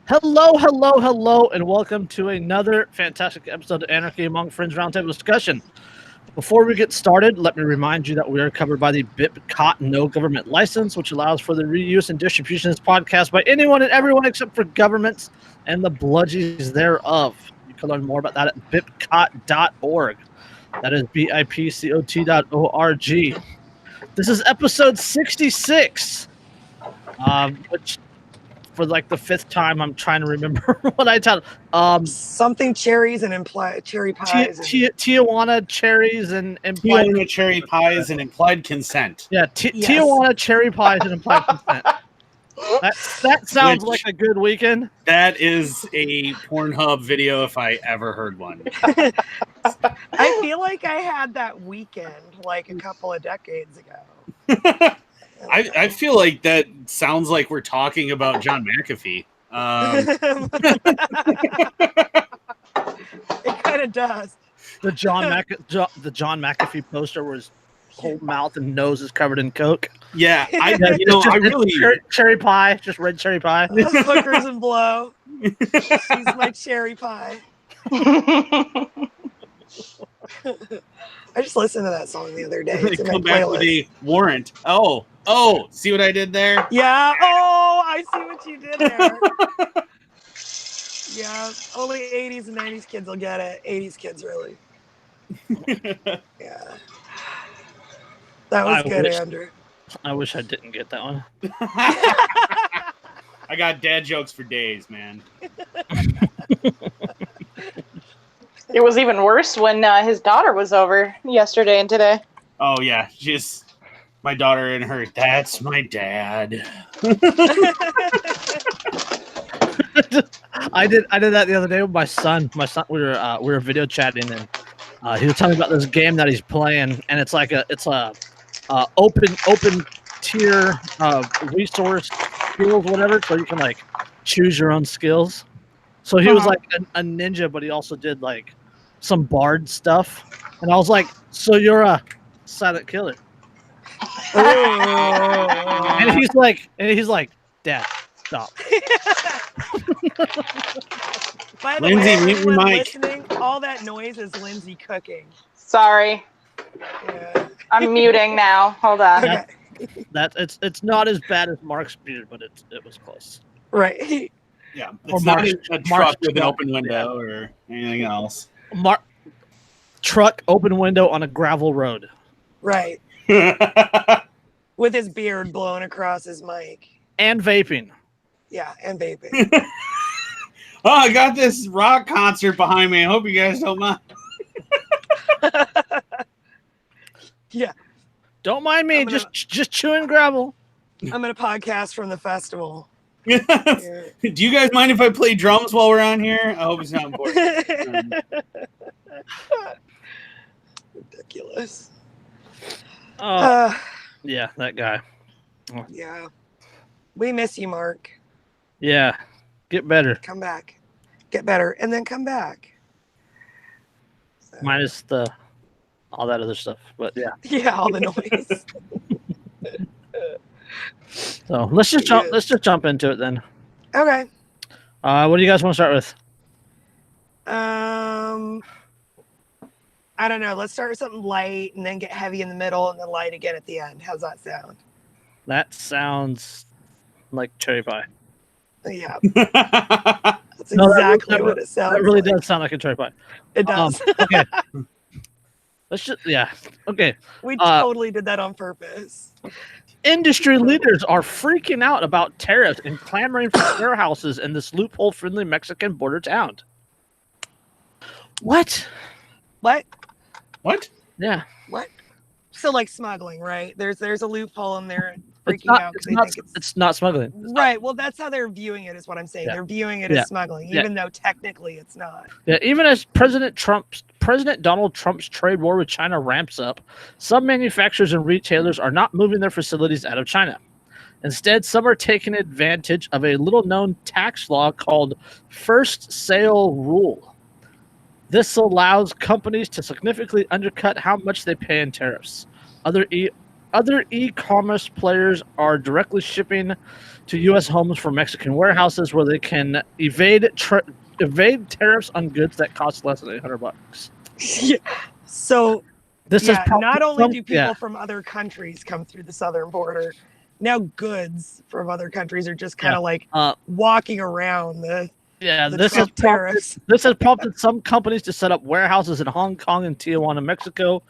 Hello, hello, hello, and welcome to another fantastic episode of Anarchy Among Friends Roundtable discussion. Before we get started, let me remind you that we are covered by the BitCot No Government License, which allows for the reuse and distribution of this podcast by anyone and everyone except for governments and the bludgies thereof. You can learn more about that at bipcot.org. That is bipcot.org. This is episode 66, which for like the fifth time, I'm trying to remember what I titled. Something cherries and implied cherry pies. Tijuana cherries and implied Tijuana cherry pies and implied consent. Yeah, Yes. Tijuana cherry pies and implied consent. That sounds like a good weekend. That is a Pornhub video if I ever heard one. I feel like I had that weekend like a couple of decades ago. I feel like that sounds like we're talking about John McAfee. It kind of does. The John McAfee poster where his whole mouth and nose is covered in Coke. Yeah, I cherry pie, just red cherry pie. Hookers and blow. She's my cherry pie. I just listened to that song the other day. It's in my come back with playlist. a warrant. Oh, see what I did there? Yeah. Oh, I see what you did there. Yeah. Only 80s and 90s kids will get it. 80s kids, really. Yeah. That was good, Andrew. I wish I didn't get that one. I got dad jokes for days, man. It was even worse when his daughter was over yesterday and today. Oh yeah, just my daughter and her. That's my dad. I did that the other day with my son. We were video chatting and he was telling me about this game that he's playing, and it's a open tier resource skills, whatever, so you can like choose your own skills. So he was like a ninja, but he also did like some bard stuff, and I was like, so you're a silent killer. And he's like, Dad, stop. By the Lindsay, way, mute your everyone mic. listening, all that noise is Lindsay cooking. Sorry, Yeah. I'm muting now. Hold on. Okay. It's not as bad as Mark's muted, but it was close. Right. Yeah, Or it's not Mark's- a truck Mark's with an truck, open window or anything else. Truck open window on a gravel road. Right. With his beard blowing across his mic. And vaping. Yeah, and vaping. Oh, I got this rock concert behind me. I hope you guys don't mind. Yeah. Don't mind me, I'm gonna- just chewing gravel. I'm going to podcast from the festival. Do you guys mind if I play drums while we're on here? I hope it's not important. Ridiculous. Yeah, that guy. Yeah. We miss you, Mark. Yeah, get better. Come back. Get better. And then come back. So, Minus all that other stuff, but yeah. yeah, all the noise. So let's just jump into it then. Okay. What do you guys want to start with? I don't know. Let's start with something light and then get heavy in the middle and then light again at the end. How's that sound? That sounds like cherry pie. Yeah. That's No, exactly what it sounds That really like. does sound like a cherry pie. It does. Okay. Okay. We totally did that on purpose. Industry leaders are freaking out about tariffs and clamoring for warehouses in this loophole-friendly Mexican border town. What? What? What? Yeah. What? So like smuggling, right? There's a loophole in there It's freaking out because they think it's not smuggling. right. Well, that's how they're viewing it. Is what I'm saying. Yeah. They're viewing it Yeah. as smuggling, Yeah. even though technically it's not. Yeah, even as President Donald Trump's trade war with China ramps up, some manufacturers and retailers are not moving their facilities out of China. Instead, some are taking advantage of a little-known tax law called First Sale Rule. This allows companies to significantly undercut how much they pay in tariffs. Other other e-commerce players are directly shipping to U.S. homes from Mexican warehouses where they can evade tariffs on goods that cost less than $800. Yeah. So This is not only do people from other countries come through the southern border, now goods from other countries are just kind of like walking around the tariffs. This has prompted some companies to set up warehouses in Hong Kong and Tijuana, Mexico.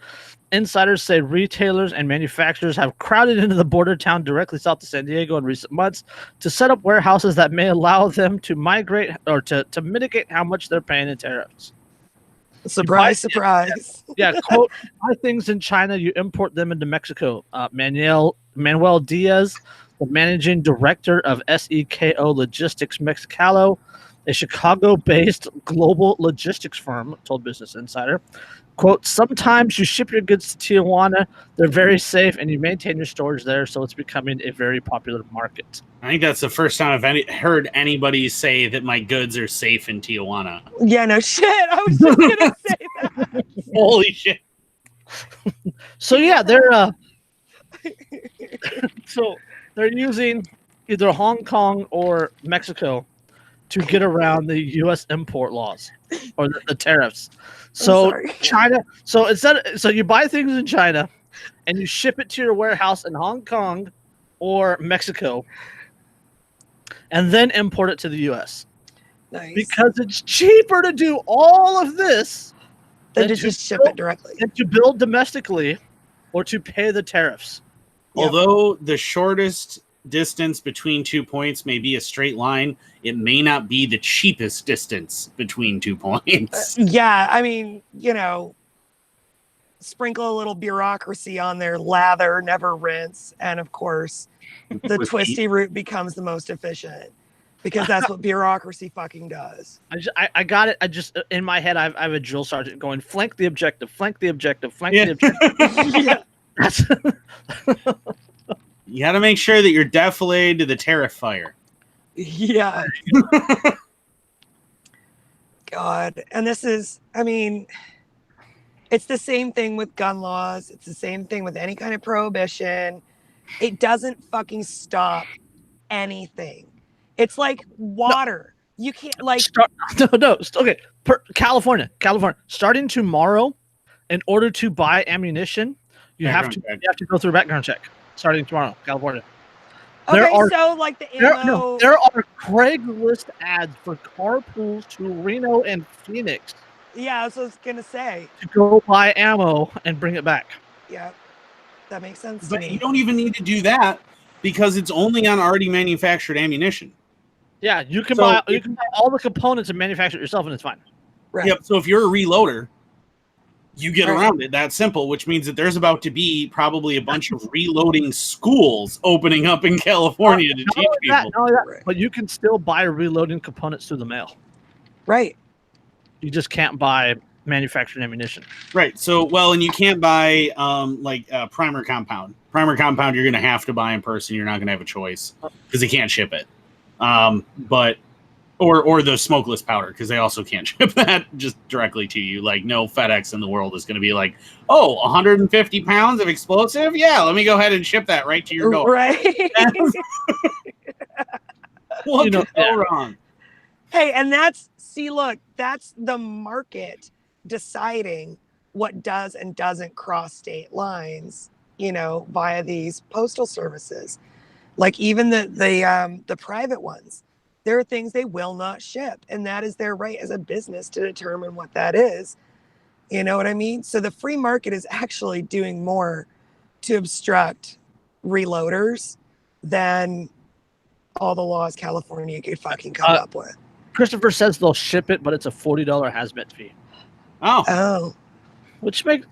Insiders say retailers and manufacturers have crowded into the border town directly south of San Diego in recent months to set up warehouses that may allow them to migrate or to mitigate how much they're paying in tariffs. Surprise. Yeah, quote, buy things in China, you import them into Mexico. Manuel Diaz, the managing director of SEKO Logistics Mexicalo, a Chicago-based global logistics firm, told Business Insider. Quote, sometimes you ship your goods to Tijuana, they're very safe, and you maintain your storage there, so it's becoming a very popular market. I think that's the first time I've heard anybody say that my goods are safe in Tijuana. Yeah, no shit. I was just going to say that. Holy shit. So, yeah, they're they're using either Hong Kong or Mexico to get around the U.S. import laws or the tariffs. So China, so you buy things in China and you ship it to your warehouse in Hong Kong or Mexico and then import it to the U.S. Nice. Because it's cheaper to do all of this than to just ship it directly. And to build domestically or to pay the tariffs. Yep. Although the shortest distance between 2 points may be a straight line, it may not be the cheapest distance between 2 points. Yeah, I mean, sprinkle a little bureaucracy on there, lather, never rinse, and of course, the twisty route becomes the most efficient because that's what bureaucracy fucking does. I got it. I just, in my head, I have a drill sergeant going, flank the objective, flank the objective, flank the objective. Yeah. You got to make sure that you're defilade to the tariff fire. Yeah. God. And this is, I mean, it's the same thing with gun laws. It's the same thing with any kind of prohibition. It doesn't fucking stop anything. It's like water. No. You can't Okay. California. Starting tomorrow, in order to ammunition, you have to go through a background check. Starting tomorrow, California. Okay, so like the ammo. There are Craigslist ads for carpools to Reno and Phoenix. Yeah, that's what I was gonna say. To go buy ammo and bring it back. Yeah, that makes sense. But you don't even need to do that because it's only on already manufactured ammunition. Yeah, you can buy all the components and manufacture it yourself, and it's fine. Right. Yep. So if you're a reloader, you get around it that simple, which means that there's about to be probably a bunch of reloading schools opening up in California to teach people. But you can still buy reloading components through the mail. Right. You just can't buy manufactured ammunition. Right. So, and you can't buy primer compound. Primer compound you're going to have to buy in person. You're not going to have a choice because they can't ship it. Or the smokeless powder, because they also can't ship that just directly to you. Like, no FedEx in the world is going to be like, 150 pounds of explosive? Yeah, let me go ahead and ship that right to your door. Right. What could go wrong? Hey, and that's the market deciding what does and doesn't cross state lines, via these postal services. Like even the private ones. There are things they will not ship, and that is their right as a business to determine what that is. You know what I mean? So the free market is actually doing more to obstruct reloaders than all the laws California could fucking come up with. Christopher says they'll ship it, but it's a $40 hazmat fee. Oh. Which makes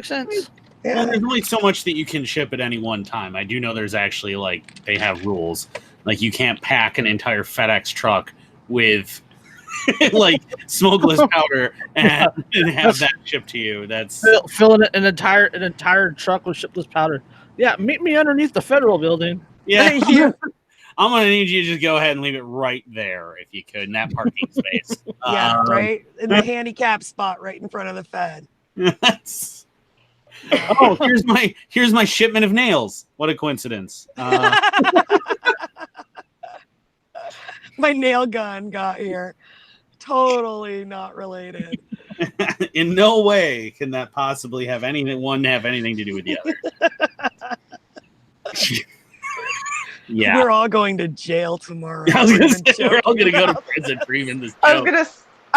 sense. Yeah. Well, there's only so much that you can ship at any one time. I do know there's actually, they have rules. Like, you can't pack an entire FedEx truck with, smokeless powder and have that shipped to you. That's filling an entire truck with shipless powder. Yeah, meet me underneath the federal building. Yeah. I'm going to need you to just go ahead and leave it right there, if you could, in that parking space. Yeah, right? In the handicap spot right in front of the Fed. Oh, here's my shipment of nails. What a coincidence. My nail gun got here. Totally not related. In no way can that possibly have anything to do with the other. Yeah. We're all going to jail tomorrow. I was for gonna even say, we're all joking gonna go to about prison for even this I joke.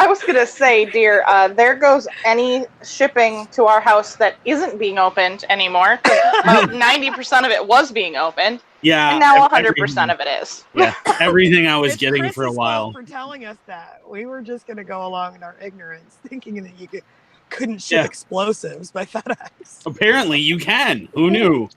was gonna say, dear, there goes any shipping to our house that isn't being opened anymore. About 90% of it was being opened, Yeah. and now 100% of it is. Yeah. Everything I was It's getting Chris's for a while. fault for telling us that. We were just going to go along in our ignorance, thinking that you couldn't ship explosives by FedEx. Apparently you can. Who knew?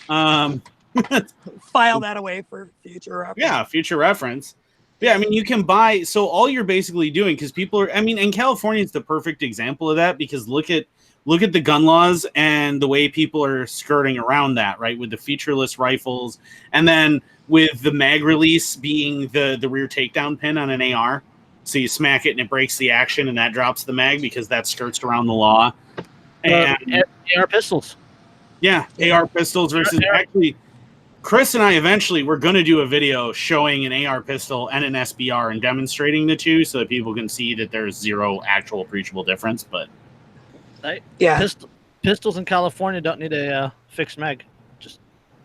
File that away for future reference. Yeah, future reference. Yeah, I mean, you can buy. So all you're basically doing, because people are. I mean, and California is the perfect example of that, because look at the gun laws and the way people are skirting around that, right? With the featureless rifles, and then with the mag release being the rear takedown pin on an AR. So you smack it and it breaks the action, and that drops the mag because that skirts around the law. And AR pistols. Yeah, AR pistols versus actually. Chris and I eventually we're going to do a video showing an AR pistol and an SBR and demonstrating the two so that people can see that there's zero actual appreciable difference. But pistols in California don't need a fixed mag, just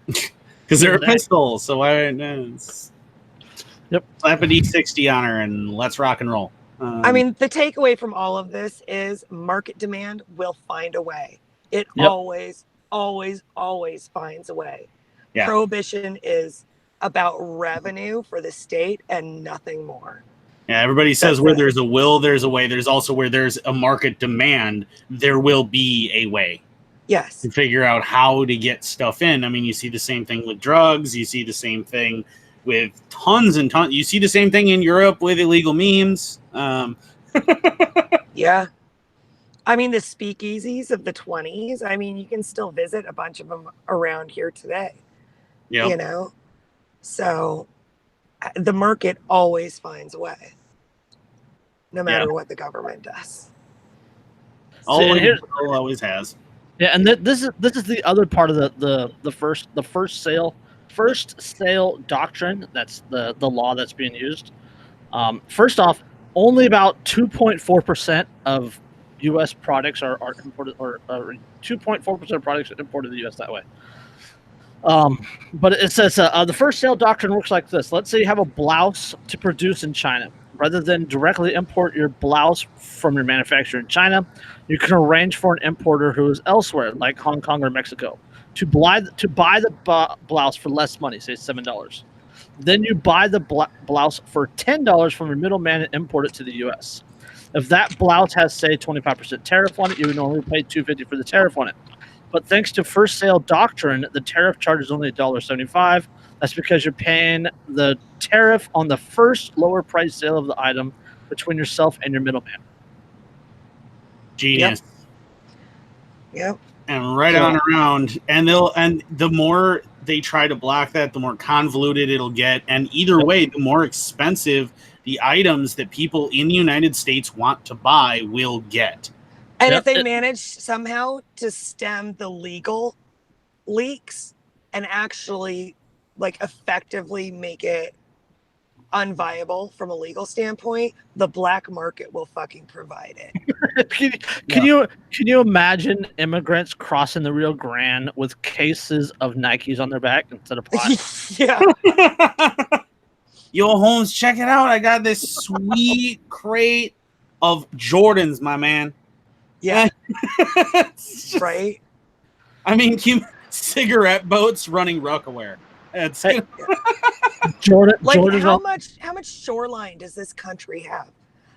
because they're a pistol. So why? Slap a D60 on her and let's rock and roll. I mean, the takeaway from all of this is market demand will find a way. It always finds a way. Yeah. Prohibition is about revenue for the state and nothing more. Yeah, everybody says where there's a will, there's a way. There's also where there's a market demand, there will be a way. Yes. To figure out how to get stuff in. I mean, you see the same thing with drugs. You see the same thing with tons and tons. You see the same thing in Europe with illegal memes. Yeah. I mean, the speakeasies of the 20s, I mean, you can still visit a bunch of them around here today. Yep. You know, so the market always finds a way, no matter what the government does. Always has. Yeah, and this is the other part of the first sale doctrine. That's the law that's being used. First off, only about 2.4% of U.S. products are imported, or 2.4% of products are imported to the U.S. that way. But it says the first sale doctrine works like this. Let's say you have a blouse to produce in China. Rather than directly import your blouse from your manufacturer in China, you can arrange for an importer who is elsewhere, like Hong Kong or Mexico, to buy the blouse for less money, say $7. Then you buy the blouse for $10 from your middleman and import it to the U.S. If that blouse has, say, 25% tariff on it, you would normally pay $2.50 for the tariff on it. But thanks to first sale doctrine, the tariff charge is only $1.75. That's because you're paying the tariff on the first lower price sale of the item between yourself and your middleman. Genius. Yep. And on around. And the more they try to block that, the more convoluted it'll get. And either way, the more expensive the items that people in the United States want to buy will get. And if they manage somehow to stem the legal leaks and actually effectively make it unviable from a legal standpoint, the black market will fucking provide it. Can you imagine immigrants crossing the Rio Grande with cases of Nikes on their back instead of pot? Yeah. Yo, Holmes, check it out. I got this sweet crate of Jordans, my man. Yeah. Right. I mean, cigarette boats running Rockaware. It's Jordan. How much shoreline does this country have?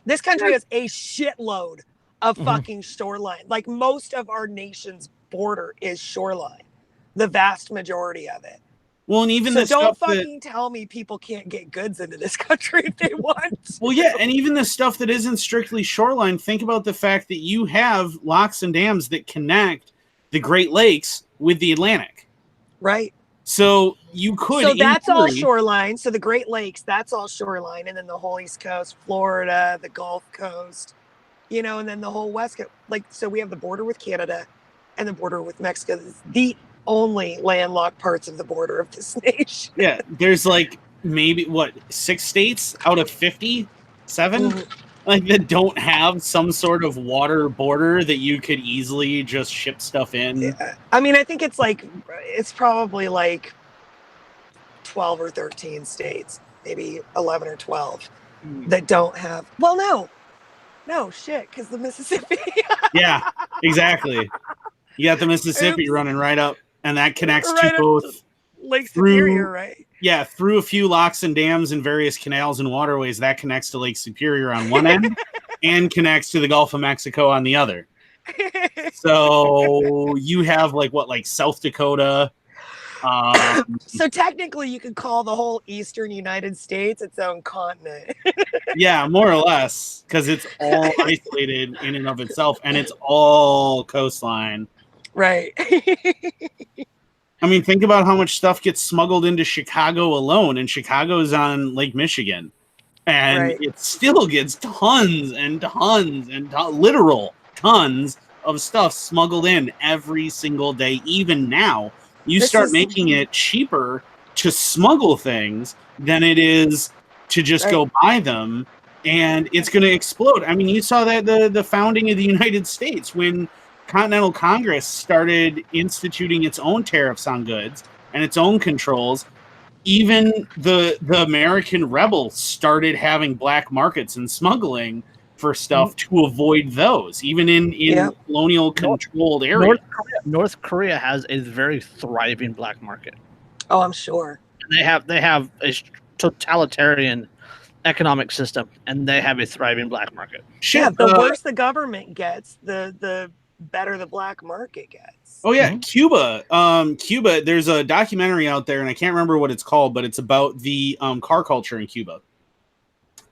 This country has a shitload of fucking shoreline. Like most of our nation's border is shoreline. The vast majority of it. Well, and even don't fucking tell me people can't get goods into this country if they want. Well, yeah, and even the stuff that isn't strictly shoreline. Think about the fact that you have locks and dams that connect the Great Lakes with the Atlantic. Right. So you could. So that's all shoreline. So the Great Lakes, that's all shoreline, and then the whole East Coast, Florida, the Gulf Coast, and then the whole West Coast. So we have the border with Canada, and the border with Mexico is the only landlocked parts of the border of this nation. Yeah, there's like maybe 6 states out of 57 like that don't have some sort of water border that you could easily just ship stuff in. Yeah. I mean, I think it's probably like 12 or 13 states, maybe 11 or 12 that don't have. Well, no shit, because the Mississippi. Yeah, exactly. You got the Mississippi running right up, and that connects Right to up both Lake Superior, right? Yeah, through a few locks and dams and various canals and waterways, that connects to Lake Superior on one end and connects to the Gulf of Mexico on the other. So you have like South Dakota. So technically you could call the whole eastern United States its own continent. Yeah, more or less, because it's all isolated in and of itself, and it's all coastline. Right. I mean, think about how much stuff gets smuggled into Chicago alone, and Chicago's on Lake Michigan. And it still gets tons and tons and literal tons of stuff smuggled in every single day. Even now, you start making it cheaper to smuggle things than it is to just go buy them, and it's going to explode. I mean, you saw that the founding of the United States when Continental Congress started instituting its own tariffs on goods and its own controls. Even the American rebels started having black markets and smuggling for stuff to avoid those, even in colonial controlled areas. North Korea has a very thriving black market. Oh, I'm sure. They have a totalitarian economic system, and they have a thriving black market. Yeah, the worse the government gets, the better the black market gets. Oh yeah, Cuba. Cuba. There's a documentary out there, and I can't remember what it's called, but it's about the car culture in Cuba.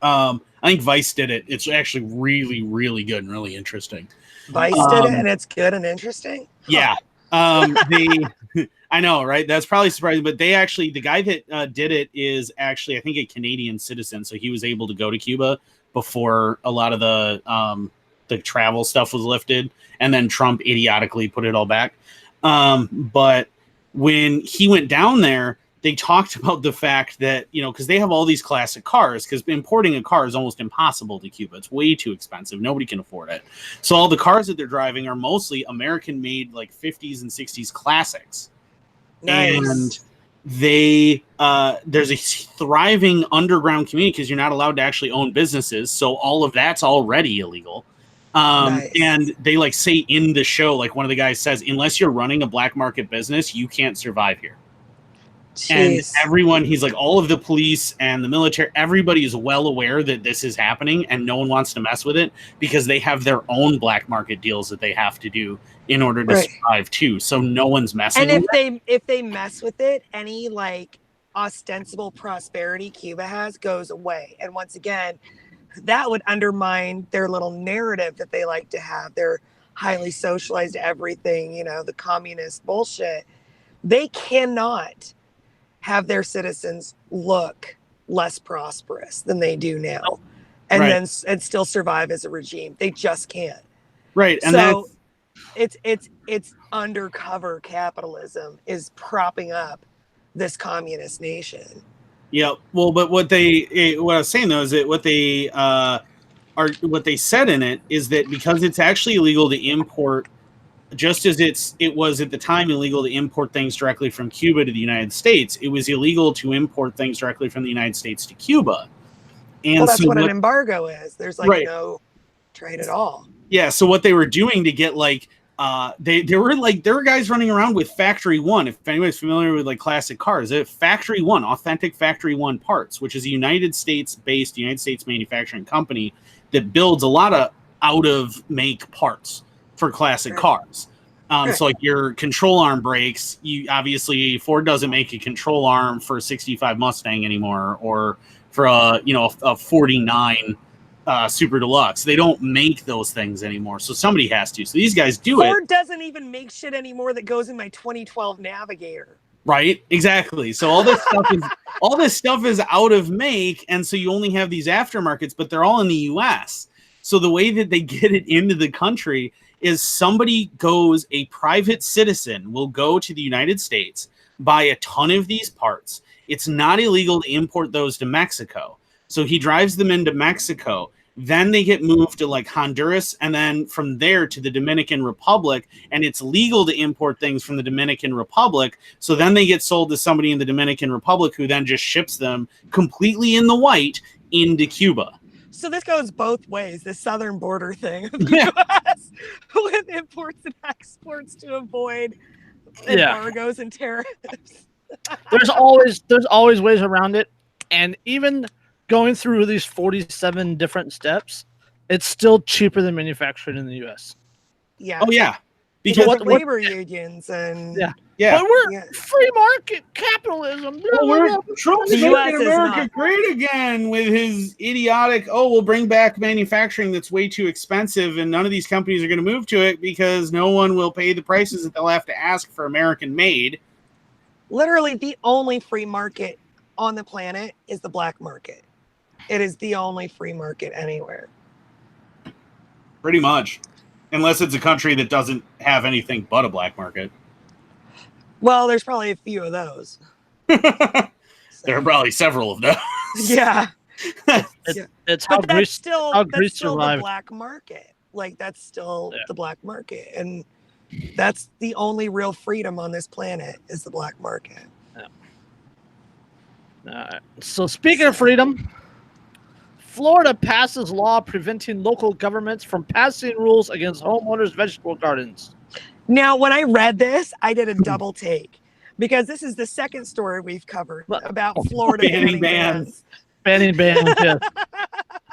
I think Vice did it. It's actually really, really good and really interesting. Vice did it, and it's good and interesting. Yeah. I know, right? That's probably surprising, but the guy that did it is actually, I think, a Canadian citizen, so he was able to go to Cuba before a lot of the travel stuff was lifted, and then Trump idiotically put it all back. But when he went down there, they talked about the fact that, because they have all these classic cars, because importing a car is almost impossible to Cuba. It's way too expensive. Nobody can afford it. So all the cars that they're driving are mostly American-made, like 50s and 60s classics. Nice. And there's a thriving underground community because you're not allowed to actually own businesses. So all of that's already illegal. And they say in the show, like one of the guys says, unless you're running a black market business, you can't survive here. Jeez. And everyone, he's like, all of the police and the military, everybody is well aware that this is happening, and no one wants to mess with it because they have their own black market deals that they have to do in order to survive too. So no one's messing with it. If they mess with it, any ostensible prosperity Cuba has goes away. And once again, that would undermine their little narrative that they like to have. Their highly socialized everything, the communist bullshit. They cannot have their citizens look less prosperous than they do now, and still survive as a regime. They just can't. Right, and so it's undercover capitalism is propping up this communist nation. Yeah, well, but what I was saying though is that what they said in it is that because it's actually illegal to import, just as it was at the time illegal to import things directly from Cuba to the United States, it was illegal to import things directly from the United States to Cuba. And that's what an embargo is. There's no trade at all. Yeah, so what they were doing to get there were guys running around with Factory One. If anybody's familiar with classic cars, Factory One, authentic Factory One parts, which is a United States manufacturing company that builds a lot of out of make parts for classic cars. So your control arm brakes, obviously Ford doesn't make a control arm for a 65 Mustang anymore, or for a 49 Super Deluxe. They don't make those things anymore, so somebody has to. So these guys do it. Ford doesn't even make shit anymore that goes in my 2012 Navigator. Right, exactly. So all this stuff is out of make, and so you only have these aftermarkets, but they're all in the U.S. So the way that they get it into the country is a private citizen will go to the United States, buy a ton of these parts. It's not illegal to import those to Mexico. So he drives them into Mexico. Then they get moved to like Honduras, and then from there to the Dominican Republic, and it's legal to import things from the Dominican Republic. So then they get sold to somebody in the Dominican Republic who then just ships them completely in the white into Cuba. So this goes both ways, the southern border thing of the U.S. with imports and exports to avoid embargoes and tariffs. There's always ways around it, and even going through these 47 different steps, it's still cheaper than manufacturing in the U.S. Yeah. Oh yeah, because of labor unions and yeah. Yeah. But we're free market capitalism. Trump's The US making is America not. great again with his idiotic, we'll bring back manufacturing that's way too expensive and none of these companies are going to move to it because no one will pay the prices that they'll have to ask for American made. Literally the only free market on the planet is the black market. It is the only free market anywhere. Pretty much. Unless it's a country that doesn't have anything but a black market. Well, there's probably a few of those. There are probably several of those. Yeah. It's how But that's Greece still, how that's Greece still the survived. black market. Like, that's still the black market. And that's the only real freedom on this planet is the black market. So speaking of freedom, Florida passes law preventing local governments from passing rules against homeowners' vegetable gardens. Now, when I read this, I did a double take because this is the second story we've covered about Florida Banning banning bans. Banning bans, yeah.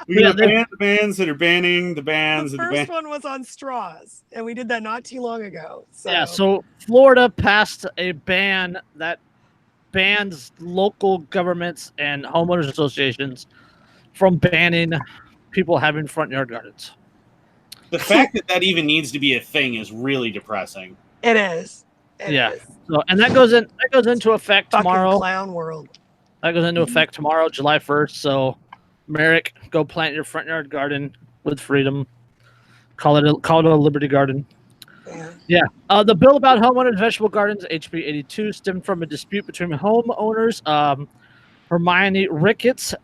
We Yeah, ban the bans that are banning the bans. The first one was on straws, and we did that not too long ago. So. Yeah, so Florida passed a ban that bans local governments and homeowners associations from banning people having front yard gardens. The fact that that even needs to be a thing is really depressing. It is. It is. So, and that goes into effect Fucking tomorrow. clown world. That goes into effect tomorrow, July 1st. So, Merrick, go plant your front yard garden with freedom. Call it a Liberty Garden. Yeah. The bill about homeowners' vegetable gardens, HB 82, stemmed from a dispute between homeowners Hermione Ricketts,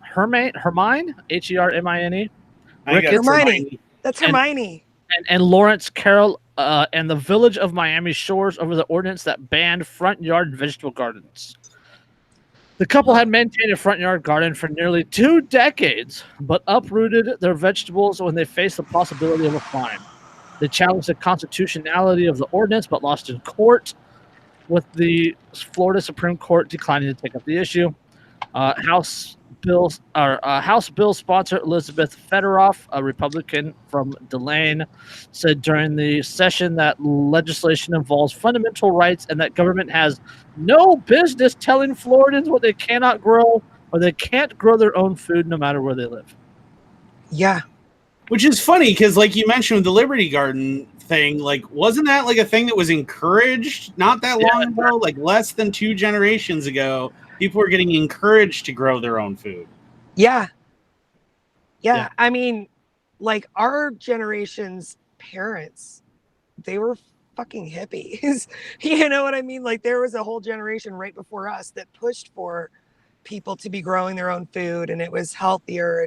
Hermine, Hermine, Hermione. That's Hermione. and Lawrence Carroll and the Village of Miami Shores over the ordinance that banned front yard vegetable gardens. The couple had maintained a front yard garden for nearly 2 decades, but uprooted their vegetables when they faced the possibility of a fine. They challenged the constitutionality of the ordinance, but lost in court, with the Florida Supreme Court declining to take up the issue. House Bill sponsor Elizabeth Federoff, a Republican from Delane, said during the session that legislation involves fundamental rights and that government has no business telling Floridans what they cannot grow or they can't grow their own food no matter where they live. Yeah. Which is funny because, like you mentioned with the Liberty Garden thing, like, wasn't that like a thing that was encouraged not that long ago? Like less than 2 generations ago, people were getting encouraged to grow their own food. Yeah. I mean, like our generation's parents, they were fucking hippies. You know what I mean? Like there was a whole generation right before us that pushed for people to be growing their own food, and it was healthier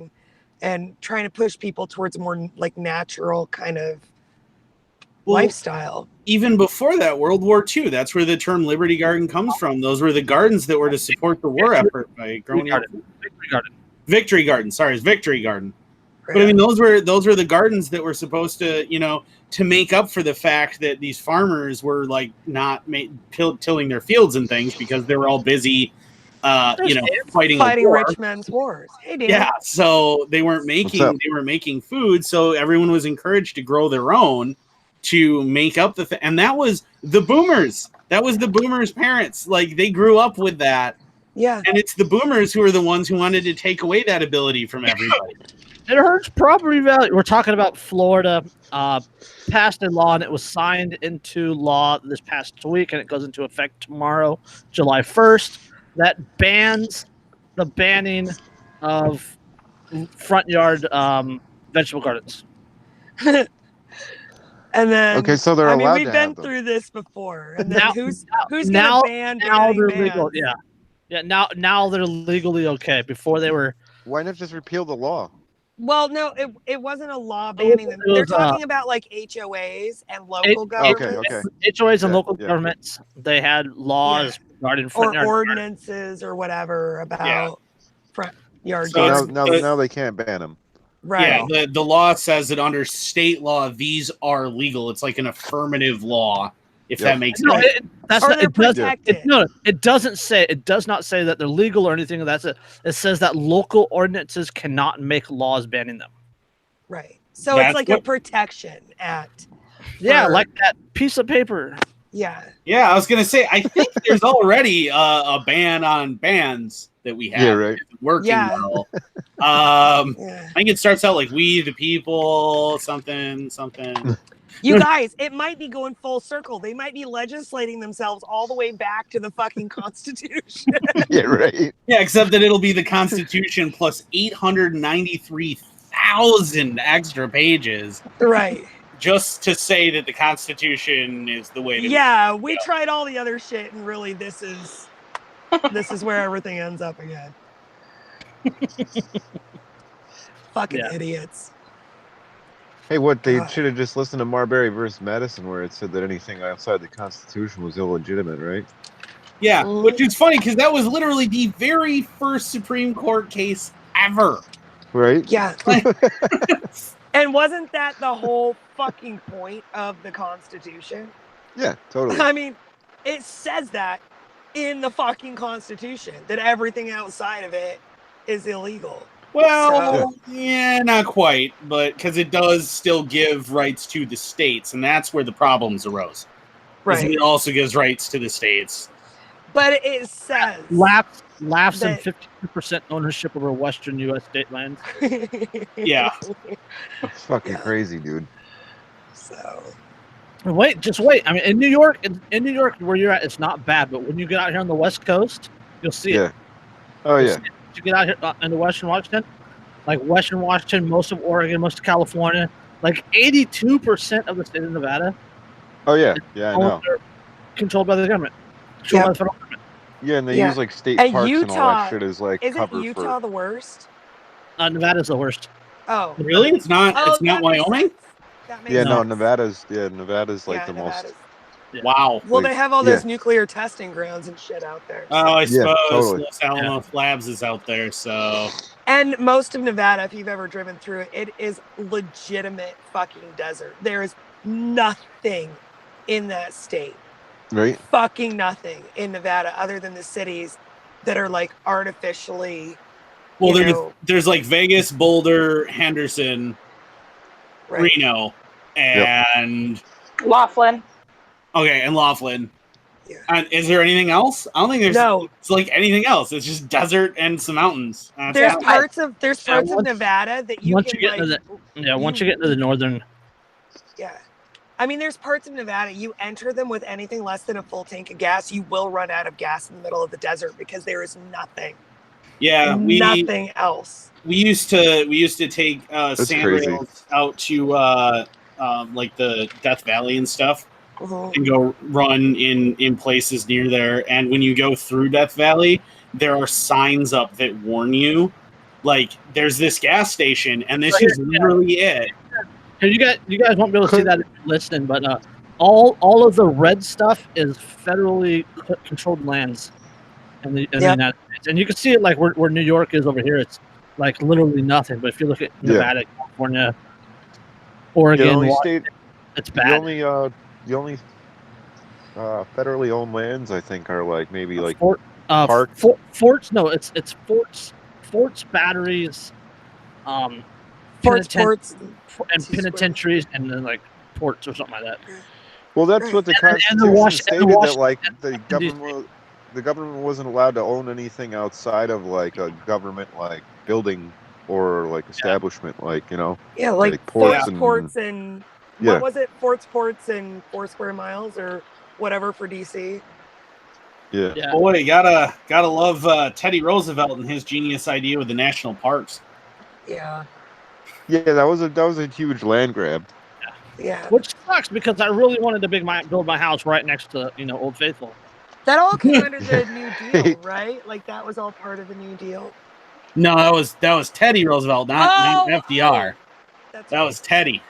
and trying to push people towards a more like natural kind of lifestyle. Even before that, World War II, that's where the term Liberty Garden comes from. Those were the gardens that were to support the war effort by growing Victory Garden. Sorry, it's Victory Garden. Right. But I mean, those were the gardens that were supposed to, to make up for the fact that these farmers were like not tilling their fields and things because they were all busy fighting rich men's wars. Hey, Dan. Yeah, so they weren't making food, so everyone was encouraged to grow their own to make up and that was the boomers. That was the boomers' parents. Like they grew up with that. Yeah. And it's the boomers who are the ones who wanted to take away that ability from everybody. It hurts property value. We're talking about Florida passed a law, and it was signed into law this past week, and it goes into effect tomorrow, July 1st. That bans the banning of front yard vegetable gardens. And then, Okay, so they're I mean, allowed we've to been have them. through this before. And then Now- who's now- gonna ban Now banning they're bans? legal. Yeah. Now they're legally okay. Before they were. Why not just repeal the law? Well, no, it wasn't a law It banning was- them. it They're was, talking about like HOAs and local governments okay. HOAs and Yeah, local yeah. governments. They had laws regarding or front yard. ordinances or whatever about front yard. So So gardens. now they can't ban them. Right. Yeah, the law says that under state law, these are legal. It's like an affirmative law, if Yep. that makes No, sense. that's Or not, they're it does, protected. no, it doesn't say. It does not say that they're legal or anything. That's it. It says that local ordinances cannot make laws banning them. Right. So That's it's like what- a protection act. Yeah, for- like that piece of paper. Yeah. Yeah, I was gonna say, I think there's already a ban on bans that we have. Yeah, right. It's working Yeah. well. Yeah. I think it starts out like "We the People," something. You guys, it might be going full circle. They might be legislating themselves all the way back to the fucking Constitution. Yeah, right. Yeah, except that it'll be the Constitution plus 893,000 extra pages Right. just to say that the Constitution is the way to Yeah, we tried all the other shit, and really, this is where everything ends up again. Fucking Yeah. idiots. Hey, what they God. should have just listened to Marbury versus Madison, where it said that anything outside the Constitution was illegitimate, right? Yeah, Mhm. which is funny because that was literally the very first Supreme Court case ever. Right? Yeah. And wasn't that the whole fucking point of the Constitution? Yeah, totally. I mean, it says that in the fucking Constitution, that everything outside of it is illegal. Well, yeah, not quite, but because it does still give rights to the states, and that's where the problems arose. Right. It also gives rights to the states. But it says Laughs in that- 52% ownership over Western U.S. state lands. Yeah. It's fucking crazy, dude. So Just wait. I mean, in New York, where you're at, it's not bad. But when you get out here on the West Coast, you'll see Yeah. it. Oh, You'll yeah. see it. You get out here in the Western Washington, like Western Washington, most of Oregon, most of California, like 82% of the state of Nevada, Oh, yeah. Yeah, I know. are controlled by the government. Controlled Yeah. by the federal government. Yeah, and they Yeah. use like state And parks and all Utah- that shit as like isn't cover Utah for. the worst? Nevada's the worst. Oh. Really? It's not. Oh, It's not that makes Wyoming. sense. That makes Yeah, no, sense. Nevada's like Yeah, the Nevada's- Yeah. Wow. Well, Like, they have all yeah. those nuclear testing grounds and shit out there. Oh, I Yeah, suppose totally. Los Alamos Labs is out there, so And most of Nevada, if you've ever driven through it, it is legitimate fucking desert. There is nothing in that state. Right? Fucking nothing in Nevada other than the cities that are like artificially. well, you there's know, there's like Vegas, Boulder, Henderson, right. Reno, and Laughlin. okay, and Laughlin. Yeah. And is there anything else? I don't think there's. No. It's like anything else. It's just desert and some mountains. That's There's all. parts of once- Nevada that you once can you get like. into once you get into the northern, Yeah. I mean, there's parts of Nevada, you enter them with anything less than a full tank of gas, you will run out of gas in the middle of the desert because there is nothing. Yeah, Nothing else. we used to take sand crazy. rails out to like the Death Valley and stuff, Mhm. and go run in places near there. And when you go through Death Valley, there are signs up that warn you, like there's this gas station, and this is literally it. you guys won't be able to see that if you're listening, but all of the red stuff is federally controlled lands in the Yep. United States, and you can see it like where New York is over here. It's like literally nothing. But if you look at Nevada, California, Oregon, The only Washington, state, it's the bad. only federally owned lands I think are like maybe like Park. Forts. No, it's forts, batteries, Ports, and penitentiaries, and then like ports or something like that. well that's what the And the Constitution Wash- and the stated that Wash- like and the government wasn't allowed to own anything outside of like a government like building or like establishment like Yeah, like ports ports and Yeah. what was it? Ports and 4 square miles or whatever for DC. yeah. Yeah. Boy, gotta love Teddy Roosevelt and his genius idea with the national parks. Yeah. Yeah, that was a huge land grab. Yeah. Which sucks because I really wanted to build my house right next to Old Faithful. That all came under the New Deal, right? Like that was all part of the New Deal. No, that was Teddy Roosevelt, not FDR. That's That right. was Teddy.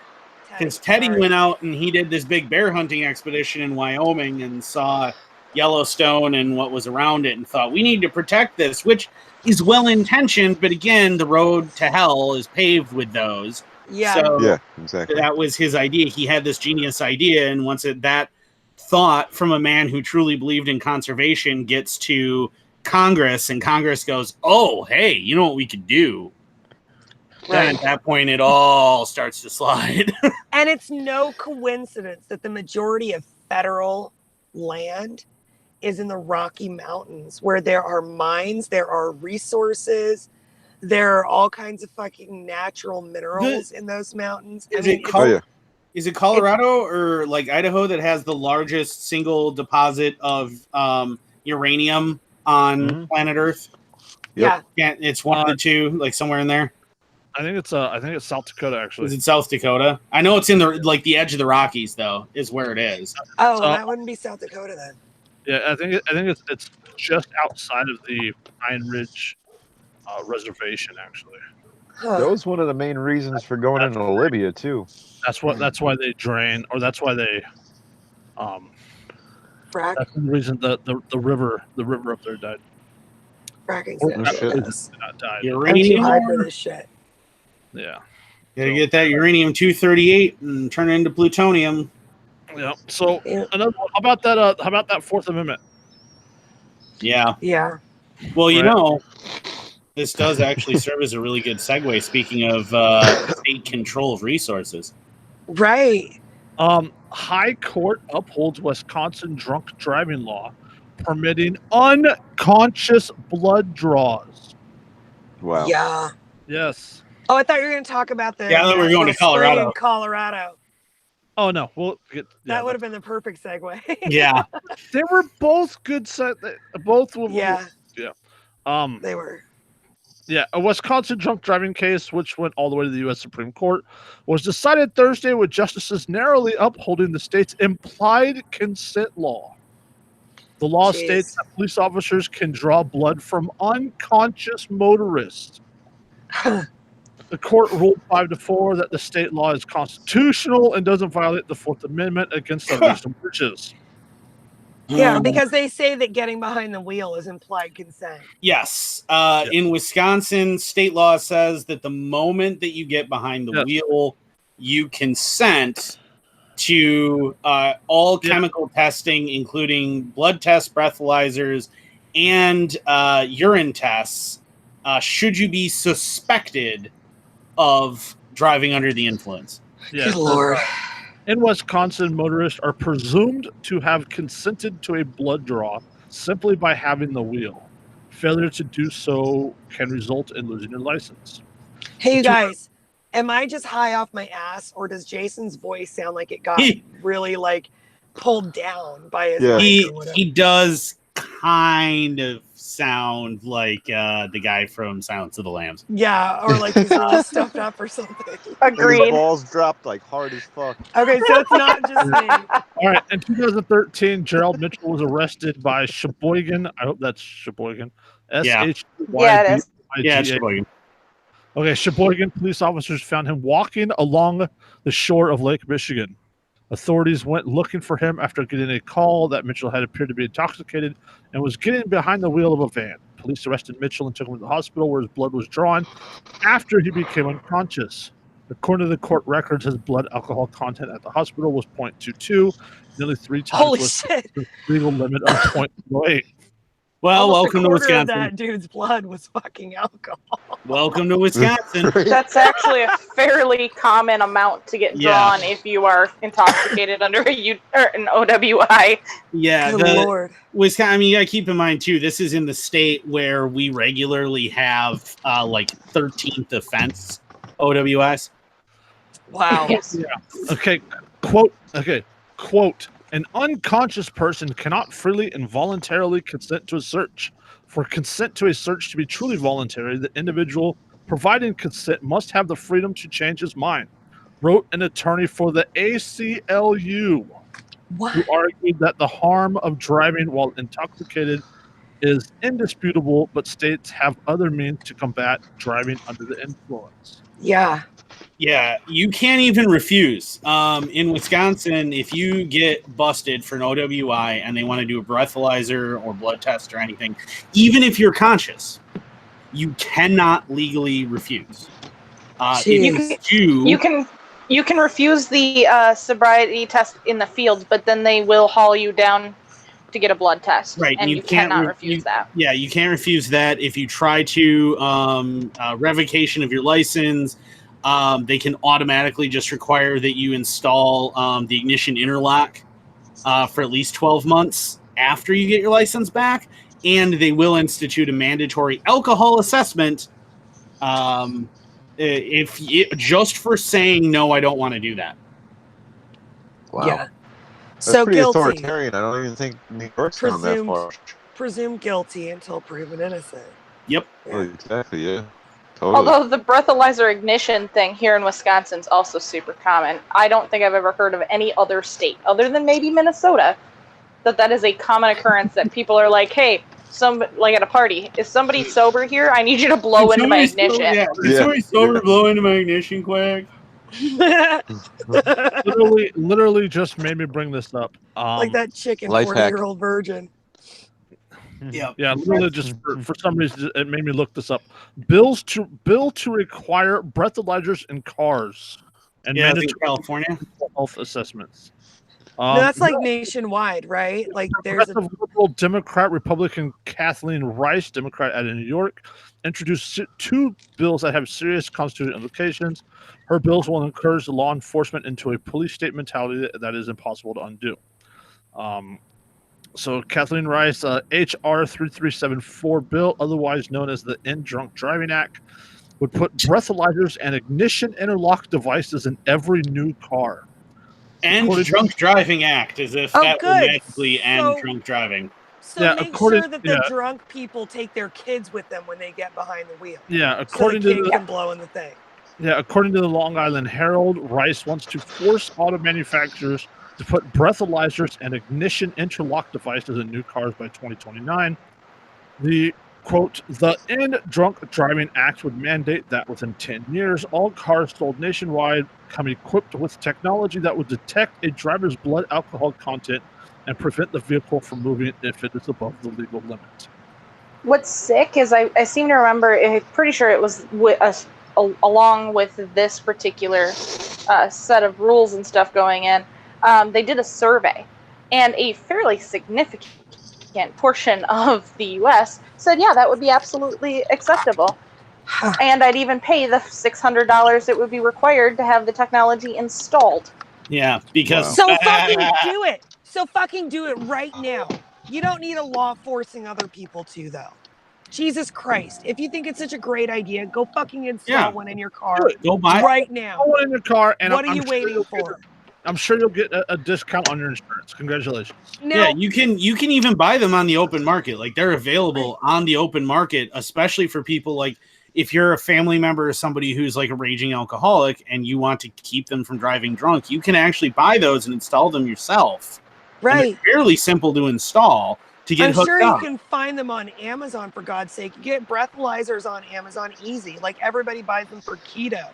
Because Teddy Sorry. went out and he did this big bear hunting expedition in Wyoming and saw Yellowstone and what was around it and thought, we need to protect this, which is well-intentioned, but again, the road to hell is paved with those. Yeah. So Yeah, exactly. that was his idea. He had this genius idea, and once that thought from a man who truly believed in conservation gets to Congress, and Congress goes, oh, hey, you know what we could do? Then at that point, it all starts to slide. And it's no coincidence that the majority of federal land is in the Rocky Mountains, where there are mines, there are resources, there are all kinds of fucking natural minerals in those mountains. Is it Colorado or like Idaho that has the largest single deposit of uranium on planet Earth? Yeah. It's one of the two, like somewhere in there. I think it's South Dakota actually. Is it South Dakota? I know it's in the edge of the Rockies though, is where it is. Oh, that wouldn't be South Dakota then. Yeah, I think it's just outside of the Pine Ridge reservation actually. Huh. That was one of the main reasons for going into Libya too. That's why they drain, or that's why they Frack. that's the reason the river up there died. Fracking's Not died. I'm too Uranium. high for this shit. Yeah. Gotta get that uranium-238 and turn it into plutonium. Yeah. So another one, how about that Fourth Amendment? Yeah. Yeah. Well, this does actually serve as a really good segue. Speaking of state control of resources, right? High Court upholds Wisconsin drunk driving law permitting unconscious blood draws. Wow. Yeah. Yes. Oh, I thought you were going to talk about the. Yeah, we're going to Colorado. In Colorado. Oh no, we'll get. That would have been the perfect segue. Yeah. They were both good. Both were. Yeah. Yeah. They were. Yeah, a Wisconsin drunk driving case, which went all the way to the U.S. Supreme Court, was decided Thursday with justices narrowly upholding the state's implied consent law. The law states that police officers can draw blood from unconscious motorists. The court ruled 5-4 that the state law is constitutional and doesn't violate the Fourth Amendment against unreasonable searches. Yeah, because they say that getting behind the wheel is implied consent. Yes. In Wisconsin, state law says that the moment that you get behind the wheel, you consent to all chemical testing, including blood tests, breathalyzers, and urine tests, should you be suspected of driving under the influence. Good Lord. In Wisconsin, motorists are presumed to have consented to a blood draw simply by having the wheel. Failure to do so can result in losing your license. Hey, you guys, am I just high off my ass, or does Jason's voice sound like it got really pulled down by his mic or whatever? He does kind of sound like the guy from Silence of the Lambs. Yeah, or like he's really stuffed up or something. Agreed. His balls dropped hard as fuck. Okay, so it's not just me. All right, in 2013, Gerald Mitchell was arrested by Sheboygan. I hope that's Sheboygan. S-H-Y-B-I-G-A. Yeah, it is. Yeah, Sheboygan. Okay, Sheboygan police officers found him walking along the shore of Lake Michigan. Authorities went looking for him after getting a call that Mitchell had appeared to be intoxicated and was getting behind the wheel of a van. Police arrested Mitchell and took him to the hospital where his blood was drawn after he became unconscious. According to the court records, his blood alcohol content at the hospital was 0.22, nearly 3 times the legal limit of 0.08. Well, almost welcome to Wisconsin. That dude's blood was fucking alcohol. Welcome to Wisconsin. That's actually a fairly common amount to get drawn if you are intoxicated under an OWI. Yeah, Good Lord. Wisconsin. I mean, you gotta keep in mind too. This is in the state where we regularly have 13th offense OWIs. Wow. Yes. Yeah. Okay. Quote. An unconscious person cannot freely and voluntarily consent to a search. For consent to a search to be truly voluntary, the individual providing consent must have the freedom to change his mind. wrote an attorney for the ACLU What? who argued that the harm of driving while intoxicated is indisputable, but states have other means to combat driving under the influence. Yeah. Yeah, you can't even refuse. In Wisconsin, if you get busted for an OWI and they want to do a breathalyzer or blood test or anything, even if you're conscious, you cannot legally refuse. If You can refuse the sobriety test in the field, but then they will haul you down to get a blood test, right, and you cannot refuse that. Yeah, you can't refuse that. If you try to revocation of your license, they can automatically just require that you install the ignition interlock for at least 12 months after you get your license back, and they will institute a mandatory alcohol assessment just for saying no, I don't want to do that. Wow. Yeah. That's So pretty guilty. authoritarian. I don't even think New York's gone that far. Presumed guilty until proven innocent. Yep. Yeah. Well, exactly, yeah. Totally. Although the breathalyzer ignition thing here in Wisconsin is also super common. I don't think I've ever heard of any other state, other than maybe Minnesota, that is a common occurrence that people are like, hey, like at a party, is somebody sober here? I need you to blow into my ignition. Is somebody sober blow into my ignition quick? literally just made me bring this up. Like that chicken life hack. 40-year-old virgin. Yeah. Yeah, literally just for some reason it made me look this up. Bill to require breathalyzers in cars and Yeah, I think mandatory California. health assessments. No, that's like nationwide, right? Like there's a Progressive liberal Democrat, Republican Kathleen Rice, Democrat out of New York, introduced two bills that have serious constitutional implications. Her bills will encourage law enforcement into a police state mentality that is impossible to undo. So Kathleen Rice, HR 3374 bill, otherwise known as the End Drunk Driving Act, would put breathalyzers and ignition interlock devices in every new car. And Drunk Driving Act, as if that would magically end drunk driving. So yeah, make sure that the drunk people take their kids with them when they get behind the wheel. Yeah, according to the can blow in the thing. Yeah, according to the Long Island Herald, Rice wants to force auto manufacturers to put breathalyzers and ignition interlock devices in new cars by 2029. The quote, the End Drunk Driving Act would mandate that within 10 years, all cars sold nationwide come equipped with technology that would detect a driver's blood alcohol content and prevent the vehicle from moving if it is above the legal limit. What's sick is I seem to remember, I'm pretty sure it was along with this particular set of rules and stuff going in, they did a survey, and a fairly significant portion of the U.S. said, yeah, that would be absolutely acceptable. And I'd even pay the $600 it would be required to have the technology installed. Yeah, because... So fucking do it. So fucking do it right now. You don't need a law forcing other people to, though. Jesus Christ. If you think it's such a great idea, go fucking install one in your car go buy right now. Go one in your car, and what are you waiting for? I'm sure you'll get a discount on your insurance. Congratulations. Yeah, you can even buy them on the open market. Like, they're available on the open market, especially for people like if you're a family member or somebody who's like a raging alcoholic and you want to keep them from driving drunk, you can actually buy those and install them yourself. Right. Fairly simple to install to get hooked up. I'm sure you can find them on Amazon, for God's sake. You get breathalyzers on Amazon easy. Like, everybody buys them for keto.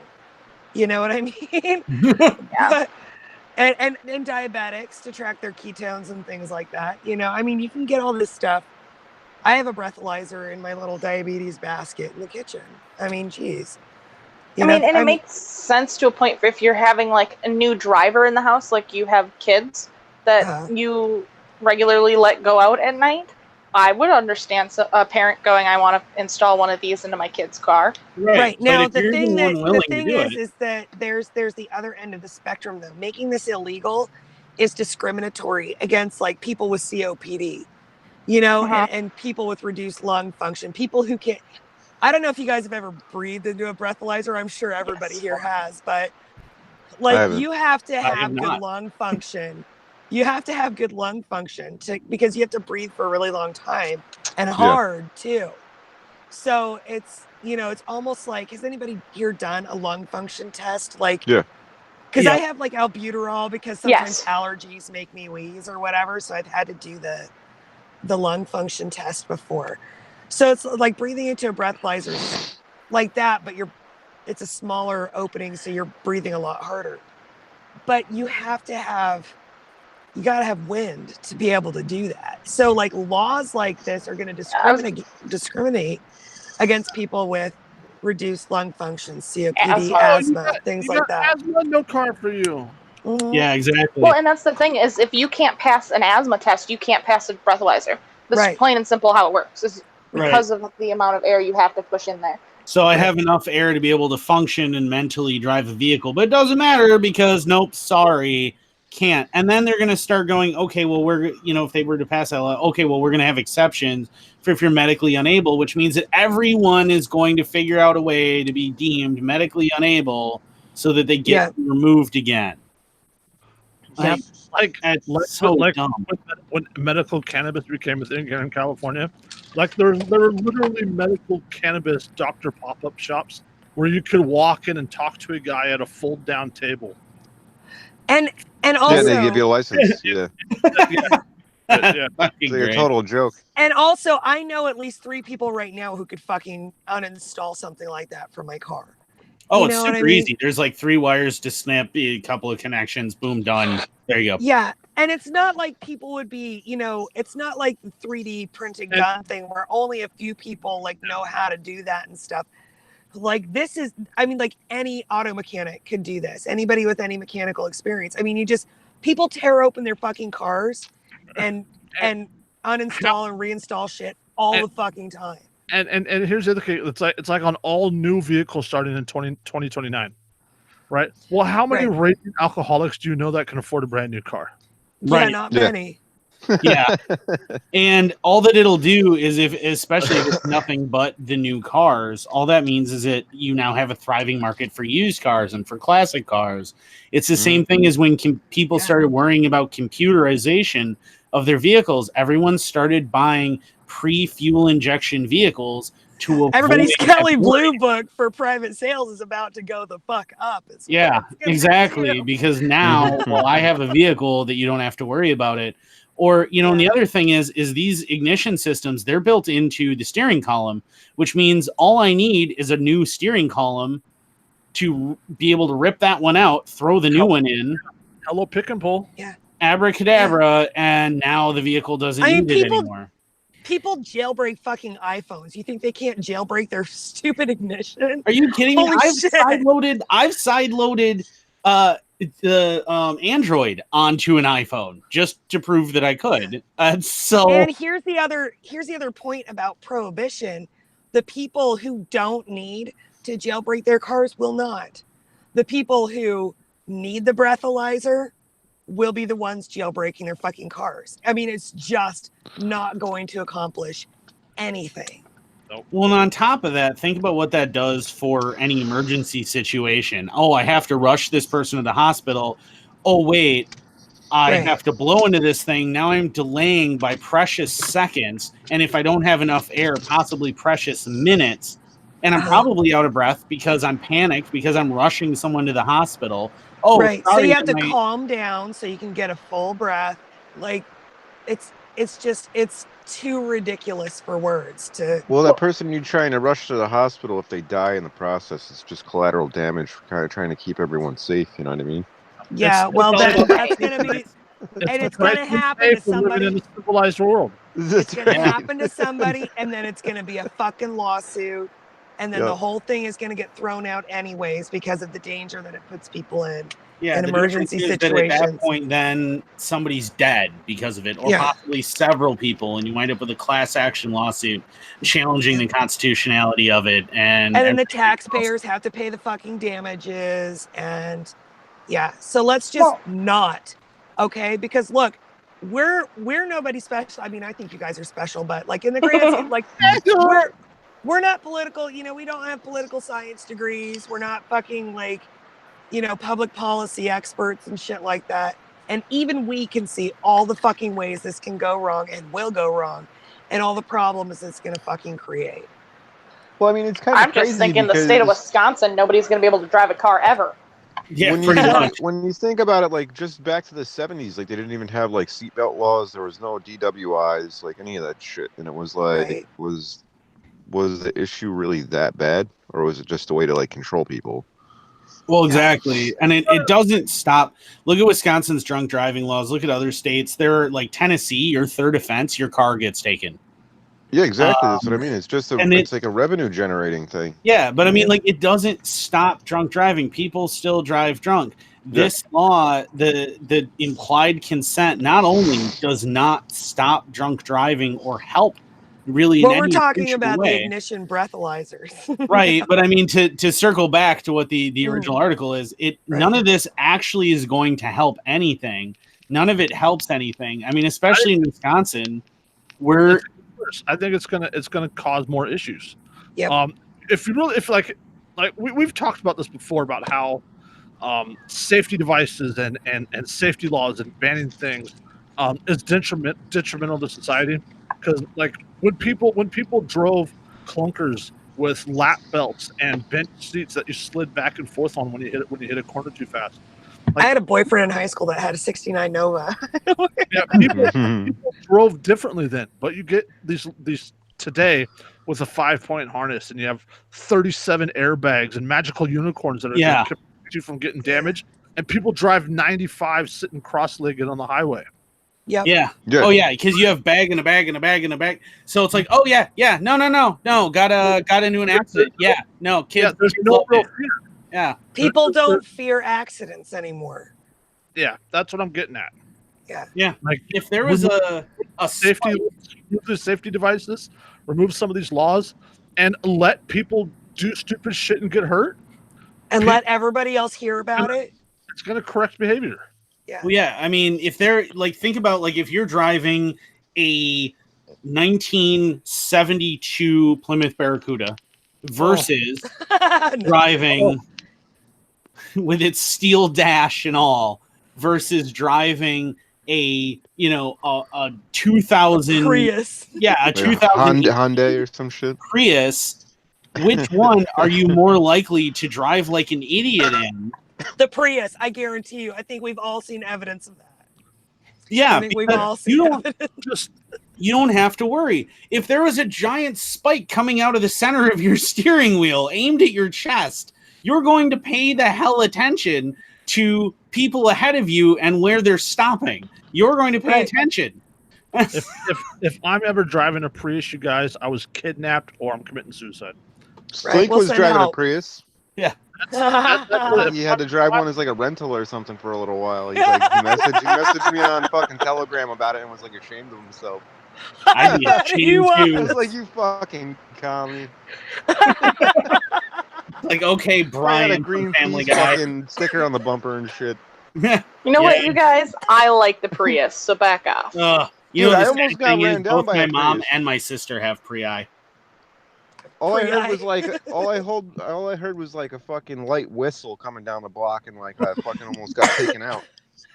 You know what I mean? Yeah. And diabetics to track their ketones and things like that. You know, I mean, you can get all this stuff. I have a breathalyzer in my little diabetes basket in the kitchen. I mean, geez. It makes sense to a point for if you're having like a new driver in the house, like you have kids that you regularly let go out at night. I would understand a parent going, I want to install one of these into my kid's car. Right. Now, the thing is that there's the other end of the spectrum, though. Making this illegal is discriminatory against like people with COPD, you know, and people with reduced lung function, people who can't. I don't know if you guys have ever breathed into a breathalyzer. I'm sure everybody here has, but like you have to have good lung function. You have to have good lung function because you have to breathe for a really long time and hard too. So it's, it's almost like, has anybody here done a lung function test? Like, Because I have like albuterol because sometimes Yes. allergies make me wheeze or whatever. So I've had to do the lung function test before. So it's like breathing into a breathalyzer is like that, but it's a smaller opening, so you're breathing a lot harder. But you got to have wind to be able to do that. So like laws like this are going to discriminate against people with reduced lung function, COPD, asthma, things like that. Asthma, no car for you. Mhm. Yeah, exactly. Well, and that's the thing is, if you can't pass an asthma test, you can't pass a breathalyzer. That's Right. plain and simple how it works. Is because of the amount of air you have to push in there. So I have enough air to be able to function and mentally drive a vehicle, but it doesn't matter because nope, sorry, can't. And then they're going to start going, okay, well, we're, if they were to pass that law, okay, well, we're going to have exceptions for if you're medically unable, which means that everyone is going to figure out a way to be deemed medically unable so that they get removed again. Yep. Like so dumb. When medical cannabis became a thing here in California, like there were literally medical cannabis doctor pop-up shops where you could walk in and talk to a guy at a fold-down table. And also, they give you a license. Yeah. Yeah. It's like a total joke. And also, I know at least 3 people right now who could fucking uninstall something like that from my car. Oh, You it's know super what I mean? easy. There's like 3 wires to snap a couple of connections. Boom, done. There you go. Yeah. And it's not like people would be, it's not like the 3D printed gun thing where only a few people like know how to do that and stuff. Like this is, like any auto mechanic could do this. Anybody with any mechanical experience. People tear open their fucking cars and uninstall and reinstall shit all the fucking time. And here's the other thing. It's like on all new vehicles starting in 2029, right? Well, how many raging alcoholics do you know that can afford a brand new car? Yeah, not many. Yeah. And all that it'll do is especially if it's nothing but the new cars, all that means is that you now have a thriving market for used cars and for classic cars. It's the same thing as when people started worrying about computerization of their vehicles. Everyone started buying pre-fuel injection vehicles to everybody's Kelly Blue Book for private sales is about to go the fuck up. Yeah, exactly. Because now, I have a vehicle that you don't have to worry about it. Or, and the other thing is these ignition systems, they're built into the steering column, which means all I need is a new steering column to be able to rip that one out, throw the new one in. Hello, pick and pull. Yeah. Abracadabra, and now the vehicle doesn't need it anymore. People jailbreak fucking iPhones. You think they can't jailbreak their stupid ignition? Are you kidding me? Holy shit. I've sideloaded the Android onto an iPhone just to prove that I could. And here's the other point about prohibition. The people who don't need to jailbreak their cars will not. The people who need the breathalyzer will be the ones jailbreaking their fucking cars. It's just not going to accomplish anything. Well, and on top of that, think about what that does for any emergency situation. Oh, I have to rush this person to the hospital. Oh, wait, I have to blow into this thing. Now I'm delaying by precious seconds. And if I don't have enough air, possibly precious minutes. And I'm probably out of breath because I'm panicked because I'm rushing someone to the hospital. Oh, right. So you have to calm down so you can get a full breath. Like it's too ridiculous for words to. Well, that person you're trying to rush to the hospital, if they die in the process, it's just collateral damage for kind of trying to keep everyone safe. You know what I mean? Yeah. That's going to be, and it's going to happen to somebody in a civilized world. It's going to happen to somebody, and then it's going to be a fucking lawsuit. And then the whole thing is going to get thrown out anyways because of the danger that it puts people in emergency situations. At that point, then somebody's dead because of it, or possibly several people, and you wind up with a class action lawsuit challenging the constitutionality of it. And then the taxpayers have to pay the fucking damages. And so let's just not, okay? Because look, we're nobody special. I think you guys are special, but like in the grand scheme, like we're not political, we don't have political science degrees. We're not fucking like, public policy experts and shit like that. And even we can see all the fucking ways this can go wrong and will go wrong and all the problems it's going to fucking create. Well, it's kind of I'm just thinking the state of Wisconsin, nobody's going to be able to drive a car ever. Yeah, when pretty you much. when you think about it, like just back to the 70s, like they didn't even have like seatbelt laws. There was no DWIs, like any of that shit. And it was like, Right. was the issue really that bad, or was it just a way to like control people? Well, Yeah. exactly. And it doesn't stop. Look at Wisconsin's drunk driving laws. Look at other states. They're like Tennessee, your third offense, your car gets taken. Yeah, exactly. That's what I mean. It's just and it's like a revenue generating thing. Yeah, but I mean, like, it doesn't stop drunk driving. People still drive drunk. This law, the implied consent, not only does not stop drunk driving or help really in Well, we're any talking appreciable about the way. ignition breathalyzers. Right, but I mean, to circle back to what the original article is, none of this actually is going to help anything. None of it helps anything. I mean, especially in Wisconsin, where I think it's gonna cause more issues. Yep. If we've talked about this before about how safety devices and safety laws and banning things is detrimental to society, because like when people drove clunkers with lap belts and bench seats that you slid back and forth on when you hit a corner too fast. I had a boyfriend in high school that had a 69 Nova. Yeah, people drove differently then, but you get these today with a 5-point harness, and you have 37 airbags and magical unicorns that are going to keep you from getting damaged. And people drive 95 sitting cross-legged on the highway. Yep. Yeah. Oh yeah, because you have bag and a bag and a bag and a bag. So it's like, oh yeah, no, got into an accident. Yeah, no, kids. Yeah, there's no real fear. Yeah. People don't fear accidents anymore. Yeah, that's what I'm getting at. Yeah. Like if there was a safety, remove the safety devices, remove some of these laws, and let people do stupid shit and get hurt, and let everybody else hear about it. It's going to correct behavior. Yeah. Well, yeah. I mean, if they're like, think about like if you're driving a 1972 Plymouth Barracuda versus driving with its steel dash and all versus driving a 2000 Prius. Yeah, a 2000 Hyundai or some shit. Prius. Which one are you more likely to drive like an idiot in? The Prius, I guarantee you. I think we've all seen evidence of that. Yeah, I think we've all seen evidence. You don't have to worry. If there was a giant spike coming out of the center of your steering wheel aimed at your chest, you're going to pay the hell attention to people ahead of you and where they're stopping. You're going to pay attention. if I'm ever driving a Prius, you guys, I was kidnapped or I'm committing suicide. Slake was driving a Prius. Yeah. He had to drive one as like a rental or something for a little while. He messaged me on fucking Telegram about it and was like ashamed of himself. I'd be ashamed too. I was like, you fucking commie. Like, okay, Brian, I had a green Family Guy fucking sticker on the bumper and shit. You know what, you guys? I like the Prius, so back off. You know, I the almost sad got thing ran is down both by my a mom Prius. and my sister have Prii. All I heard was like a fucking light whistle coming down the block, and like I fucking almost got taken out.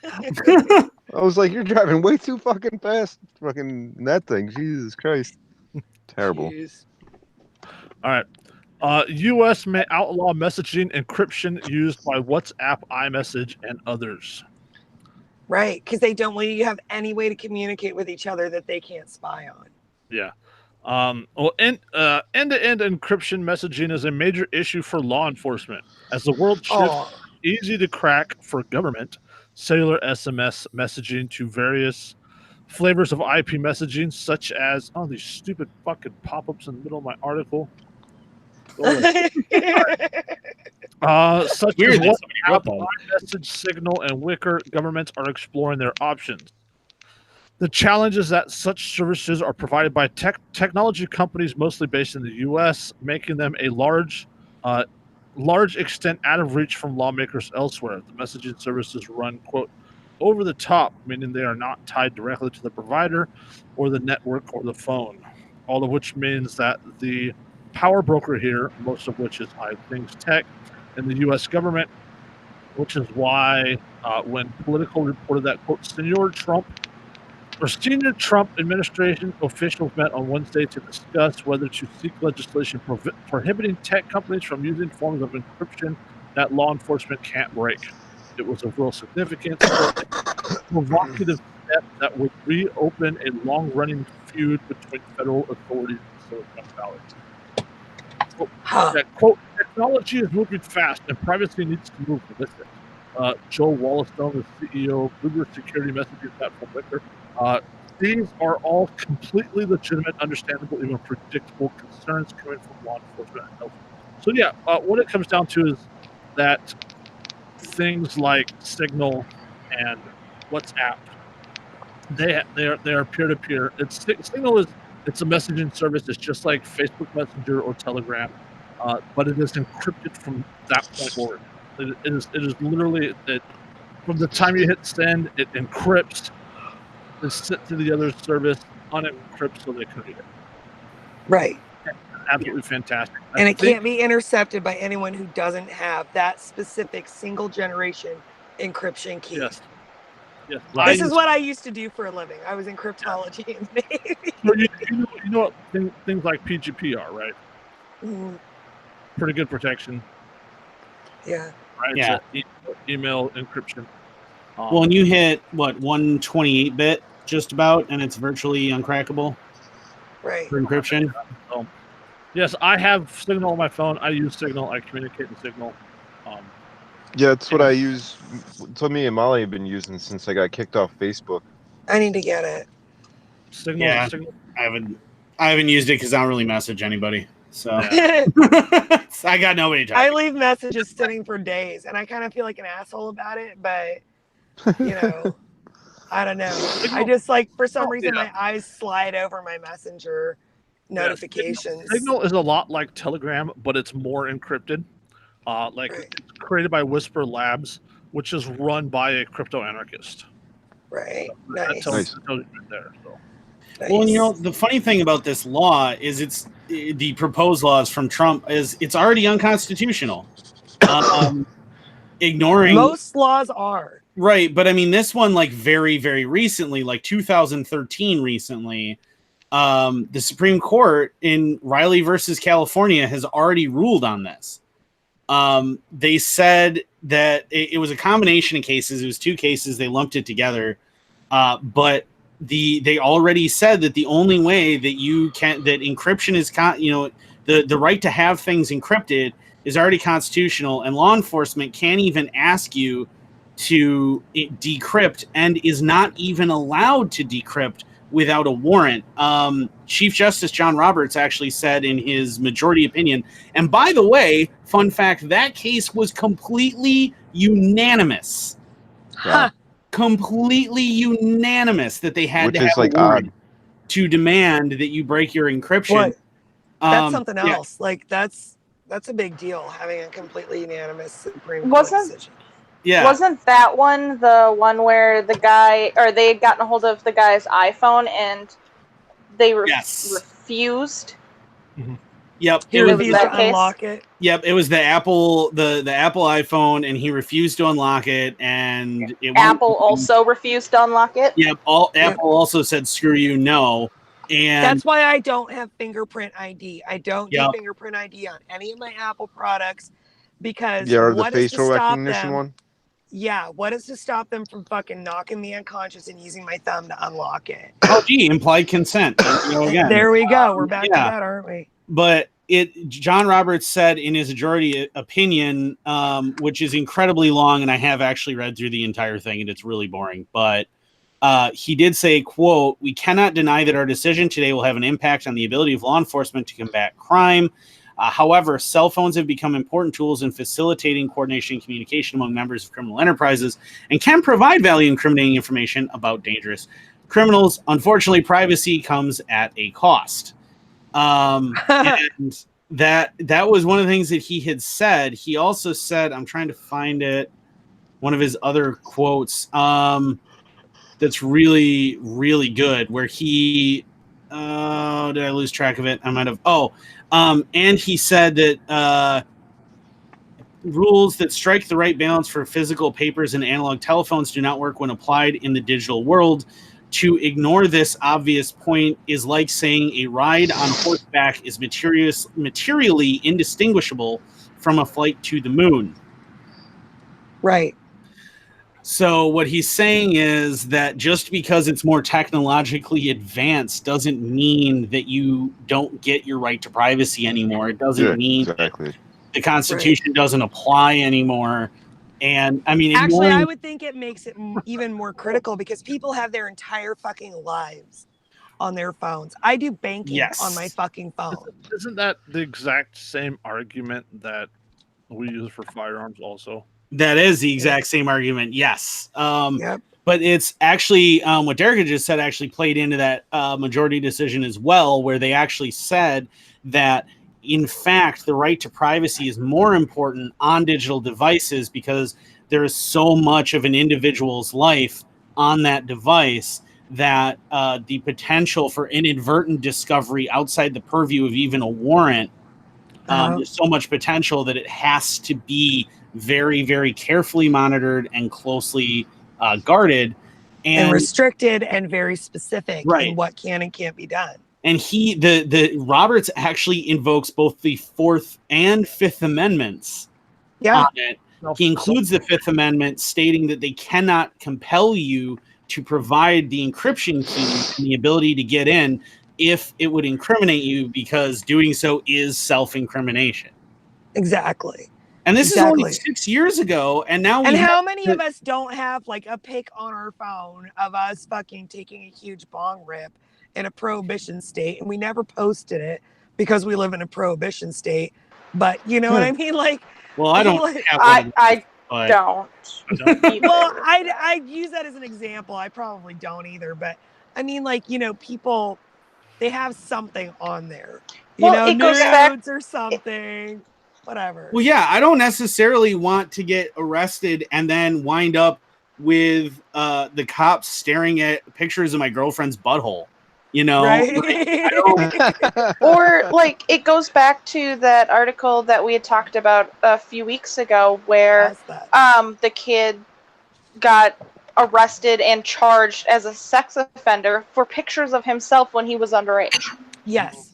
I was like, "You're driving way too fucking fast, fucking that thing." Jesus Christ, terrible. Jeez. All right. U.S. may outlaw messaging encryption used by WhatsApp, iMessage, and others. Right, because they don't want you to have any way to communicate with each other that they can't spy on. Yeah. End-to-end encryption messaging is a major issue for law enforcement as the world shifts easy to crack for government, cellular SMS messaging to various flavors of IP messaging, such as these stupid fucking pop-ups in the middle of my article. Such as WhatsApp, iMessage, Signal, and Wicker. Governments are exploring their options. The challenge is that such services are provided by technology companies mostly based in the U.S., making them a large extent out of reach from lawmakers elsewhere. The messaging services run, quote, over the top, meaning they are not tied directly to the provider or the network or the phone, all of which means that the power broker here, most of which is iThings Tech in the U.S. government, which is why when Politico reported that, quote, senior Trump administration officials met on Wednesday to discuss whether to seek legislation prohibiting tech companies from using forms of encryption that law enforcement can't break. It was of real significance, provocative step that would reopen a long-running feud between federal authorities and Silicon Valley. That, quote, technology is moving fast and privacy needs to move with it. Joe Wallastone, the CEO of Uber security messaging platform Wicker. These are all completely legitimate, understandable, even predictable concerns coming from law enforcement and health. So yeah, what it comes down to is that things like Signal and WhatsApp, they are peer-to-peer. Signal is it's a messaging service. It's just like Facebook Messenger or Telegram, but it is encrypted from that point forward. It is literally from the time you hit send, it encrypts, is sent to the other service, unencrypts so they can read it. Right. Absolutely fantastic. And it can't be intercepted by anyone who doesn't have that specific single generation encryption key. Yes. Yes. This is what I used to do for a living. I was in cryptology in the Navy. So you know what things like PGP are, right? Mm, Pretty good protection. yeah. Right? Yeah. So email encryption. Well, and you hit what 128-bit just about, and it's virtually uncrackable Right. for encryption. So, yes, I have Signal on my phone. I use Signal. I communicate in Signal. Yeah, it's what I use. It's what me and Molly have been using since I got kicked off Facebook. I need to get it. Signal. Yeah. Signal. I haven't used it because I don't really message anybody. So Yeah. I got nobody to I talk. leave messages sitting for days, and I kind of feel like an asshole about it, but you know, I don't know. I just for some reason my eyes slide over my messenger notifications. Signal is a lot like Telegram, but it's more encrypted. Right. It's created by Whisper Labs, which is run by a crypto anarchist. Right. So that Nice. tells you right there. So. Nice. Well, you know, the funny thing about this law is the proposed laws from Trump is it's already unconstitutional. Ignoring most laws are. Right, but I mean this one very, very recently, 2013 recently, the Supreme Court in Riley versus California has already ruled on this. They said that it was a combination of cases. It was two cases. They lumped it together. But they already said that the only way that that encryption is, the right to have things encrypted is already constitutional, and law enforcement can't even ask you to decrypt and is not even allowed to decrypt without a warrant. Chief Justice John Roberts actually said in his majority opinion, and by the way, fun fact, that case was completely unanimous. Huh. Completely unanimous that they had Which to is have a warrant odd to demand that you break your encryption. What? That's something Yeah. else. That's a big deal, having a completely unanimous Supreme Court Wasn't- decision. Yeah. Wasn't that one the one where the guy, or they had gotten a hold of the guy's iPhone and they Yes. refused? Yep. He It was refused that to case? unlock it. Yep, it was the Apple iPhone, and he refused to unlock it, and it Apple also refused to unlock it. Yep, Apple also said screw you, no. And That's why I don't have fingerprint ID. I don't Yep. do fingerprint ID on any of my Apple products because Yeah, or the what is to facial stop recognition them? one. Yeah, what is to stop them from fucking knocking me unconscious and using my thumb to unlock it? oh gee, implied consent. Again. There we go. We're back yeah. to that, aren't we? But John Roberts said in his majority opinion, which is incredibly long, and I have actually read through the entire thing, and it's really boring. But he did say, quote, "We cannot deny that our decision today will have an impact on the ability of law enforcement to combat crime. However, cell phones have become important tools in facilitating coordination and communication among members of criminal enterprises and can provide value-incriminating information about dangerous criminals. Unfortunately, privacy comes at a cost." And that was one of the things that he had said. He also said, I'm trying to find it, one of his other quotes that's really, really good, where he did I lose track of it? I might have. And he said that rules that strike the right balance for physical papers and analog telephones do not work when applied in the digital world. To ignore this obvious point is like saying a ride on horseback is materially indistinguishable from a flight to the moon. Right. So what he's saying is that just because it's more technologically advanced doesn't mean that you don't get your right to privacy anymore. It doesn't mean exactly. the Constitution doesn't apply anymore. And I mean, actually, I would think it makes it even more critical because people have their entire fucking lives on their phones. I do banking on my fucking phone. Isn't that the exact same argument that we use for firearms also? That is the exact same argument, yes. Yep. But it's actually what Derek had just said actually played into that majority decision as well, where they actually said that, in fact, the right to privacy is more important on digital devices because there is so much of an individual's life on that device that the potential for inadvertent discovery outside the purview of even a warrant, there's so much potential that it has to be very, very carefully monitored and closely guarded and restricted and very specific in what can and can't be done. And the Roberts actually invokes both the Fourth and Fifth Amendments on it. He includes the Fifth Amendment stating that they cannot compel you to provide the encryption key and the ability to get in if it would incriminate you, because doing so is self-incrimination. Exactly. And this is only 6 years ago, and now how many of us don't have like a pic on our phone of us fucking taking a huge bong rip in a prohibition state, and we never posted it because we live in a prohibition state. But you know what I mean? Like, well, I don't. I don't. Well, I'd use that as an example. I probably don't either. But I mean, like, you know, people, they have something on there. You know, nudes or something. Whatever. Well, yeah, I don't necessarily want to get arrested and then wind up with the cops staring at pictures of my girlfriend's butthole. You know, right? Or like it goes back to that article that we had talked about a few weeks ago, where the kid got arrested and charged as a sex offender for pictures of himself when he was underage. Yes.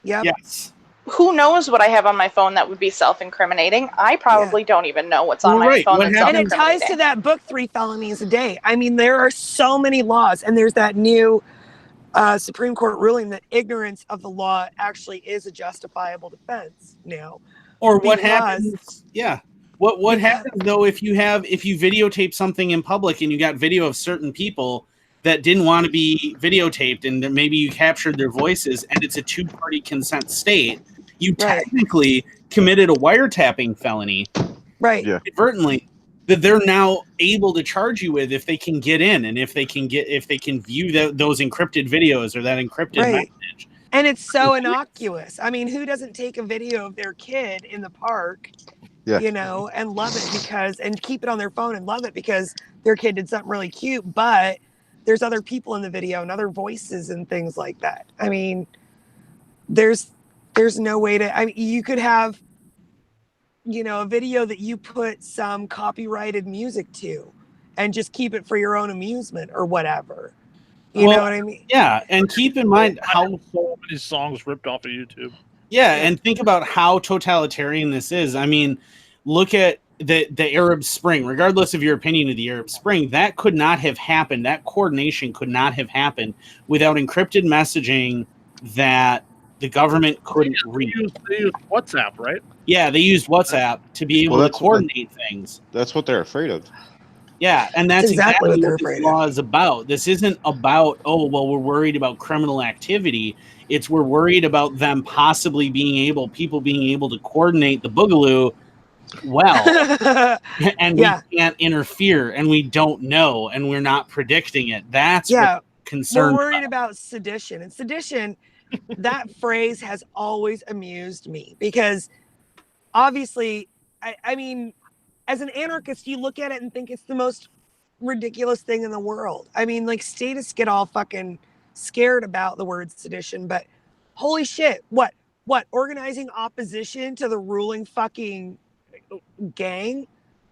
Yep. Yes. Who knows what I have on my phone that would be self-incriminating? I probably don't even know what's on my phone that's self-incriminating. And it ties to that book, 3 Felonies a Day. I mean, there are so many laws, and there's that new Supreme Court ruling that ignorance of the law actually is a justifiable defense now. Or what happens? Yeah. What happens though if you videotape something in public and you got video of certain people that didn't want to be videotaped, and then maybe you captured their voices, and it's a 2-party consent state? You technically committed a wiretapping felony, right? Inadvertently, that they're now able to charge you with if they can get in and if they can view those encrypted videos or that encrypted message. And it's so innocuous. I mean, who doesn't take a video of their kid in the park, you know, and love it and keep it on their phone and love it because their kid did something really cute, but there's other people in the video and other voices and things like that. I mean, there's no way to, I mean, you could have, you know, a video that you put some copyrighted music to and just keep it for your own amusement or whatever. You know what I mean? Yeah. And keep in mind how so many songs ripped off of YouTube. Yeah. And think about how totalitarian this is. I mean, look at the Arab Spring, regardless of your opinion of the Arab Spring, that could not have happened. That coordination could not have happened without encrypted messaging that the government couldn't read. They used WhatsApp, right? Yeah, they used WhatsApp to be able to coordinate things. That's what they're afraid of. Yeah, and that's exactly what this law is about. This isn't about, oh, well, we're worried about criminal activity. It's we're worried about them possibly people being able to coordinate the boogaloo well, and we can't interfere, and we don't know, and we're not predicting it. That's what concern. We're worried about sedition, and sedition. That phrase has always amused me because obviously, I mean, as an anarchist, you look at it and think it's the most ridiculous thing in the world. I mean, like, statists get all fucking scared about the word sedition, but holy shit, what organizing opposition to the ruling fucking gang,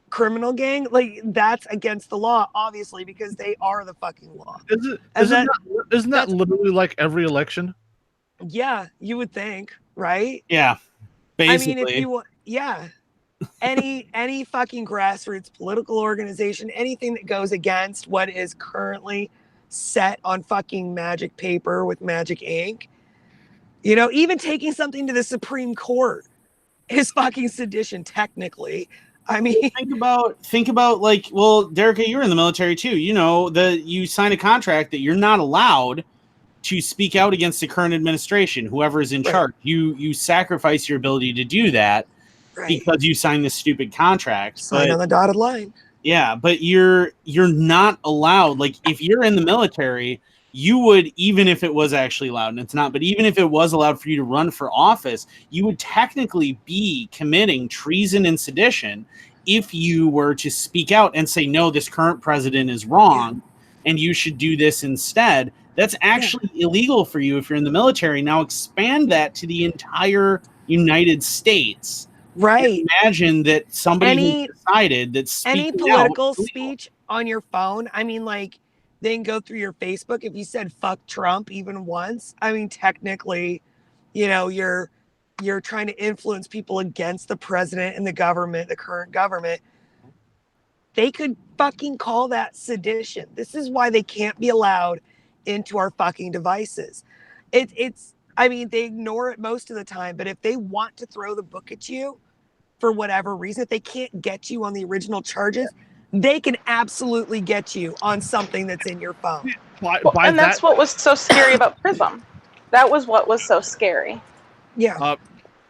criminal gang, like that's against the law, obviously, because they are the fucking law. Isn't that literally like every election? Yeah, you would think, right? Yeah, basically. I mean, if you any fucking grassroots political organization, anything that goes against what is currently set on fucking magic paper with magic ink, you know, even taking something to the Supreme Court is fucking sedition technically. I mean, think about like, well, Derica, you're in the military too. You know, you sign a contract that you're not allowed to speak out against the current administration, whoever is in charge. You sacrifice your ability to do that because you signed this stupid contract. Sign on the dotted line. Yeah, but you're not allowed. Like, if you're in the military, you would, even if it was actually allowed, and it's not, but even if it was allowed for you to run for office, you would technically be committing treason and sedition if you were to speak out and say, no, this current president is wrong, and you should do this instead. That's actually illegal for you if you're in the military. Now expand that to the entire United States. Right. Imagine that somebody decided that any political speech on your phone, I mean, like, then go through your Facebook. If you said fuck Trump even once, I mean, technically, you know, you're trying to influence people against the president and the government, the current government. They could fucking call that sedition. This is why they can't be allowed into our fucking devices. It's I mean, they ignore it most of the time, but if they want to throw the book at you for whatever reason, if they can't get you on the original charges, they can absolutely get you on something that's in your phone. And that's what was so scary about Prism. That was what was so scary. Yeah.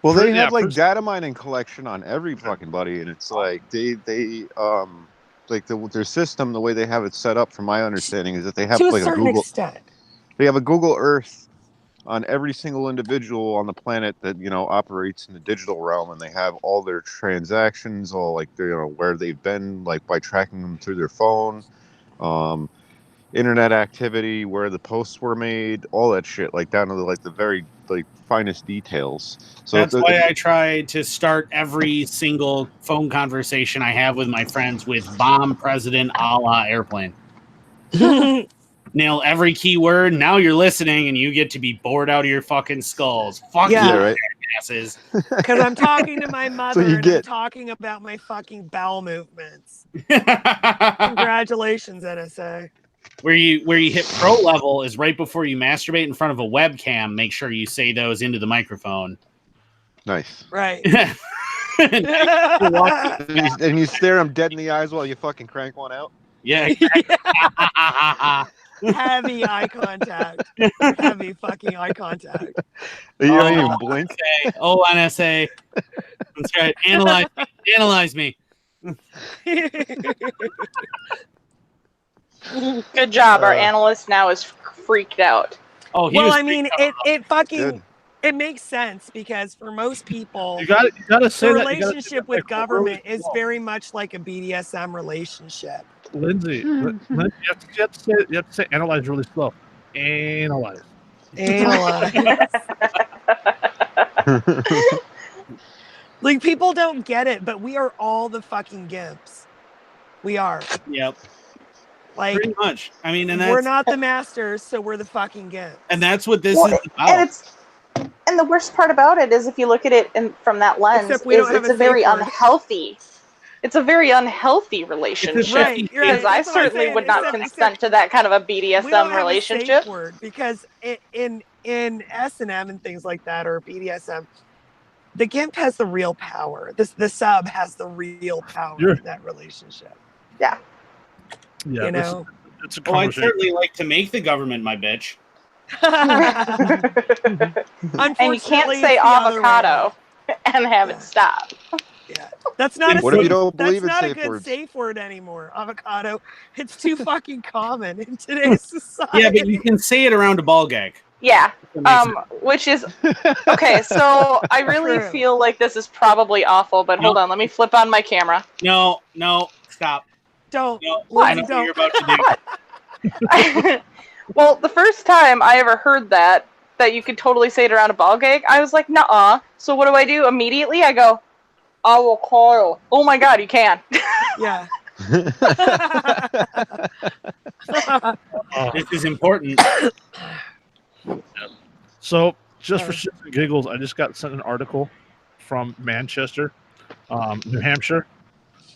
Well, they have like data mining collection on every fucking buddy, and it's like they like their system, the way they have it set up, from my understanding, is that they have to like a certain extent. They have a Google Earth on every single individual on the planet that, you know, operates in the digital realm, and they have all their transactions, all like, you know, where they've been, like by tracking them through their phone, internet activity, where the posts were made, all that shit, like down to the very like finest details. So that's why I try to start every single phone conversation I have with my friends with bomb president a la airplane. Nail every keyword. Now you're listening and you get to be bored out of your fucking skulls. Fuck yeah, you, right. asses. Because I'm talking to my mother and I'm talking about my fucking bowel movements. Congratulations, NSA. Where you hit pro level is right before you masturbate in front of a webcam. Make sure you say those into the microphone. Nice. Right. And you stare them dead in the eyes while you fucking crank one out. Yeah. Exactly. Heavy eye contact. Heavy fucking eye contact. You don't even blink. NSA. Oh, NSA. That's right. Analyze me. Good job. Our analyst now is freaked out. Oh, well, I mean, it fucking it makes sense, because for most people, you gotta say the that relationship with government is very much like a BDSM relationship. Lindsay, you have to say analyze really slow. Analyze. Like, people don't get it, but we are all the fucking gimps. We are. Yep. Like, pretty much. I mean, and we're not the masters, so we're the fucking gimps. And that's what this is about. And the worst part about it is, if you look at it from that lens, it's a very unhealthy. It's a very unhealthy relationship. Right, because I certainly would not consent to that kind of a BDSM relationship. Because in S&M and things like that, or BDSM, the GIMP has the real power. The sub has the real power in that relationship. Yeah. Yeah, you know, it's a I'd certainly like to make the government my bitch. And you can't say avocado and have it stop. Yeah, that's not what if you don't believe that's not in a good words? Safe word anymore. Avocado. It's too fucking common in today's society. Yeah, but you can say it around a ball gag. Yeah. Which is okay. So I really feel like this is probably awful. But hold on, let me flip on my camera. No, stop. Don't. No, What? I know what you're about to do. Well, the first time I ever heard that you could totally say it around a ball gag, I was like, nuh-uh. So what do? Immediately I go, avocado. Oh my god, you can. Yeah. This is important. So, just for shits and giggles, I just got sent an article from Manchester. New Hampshire,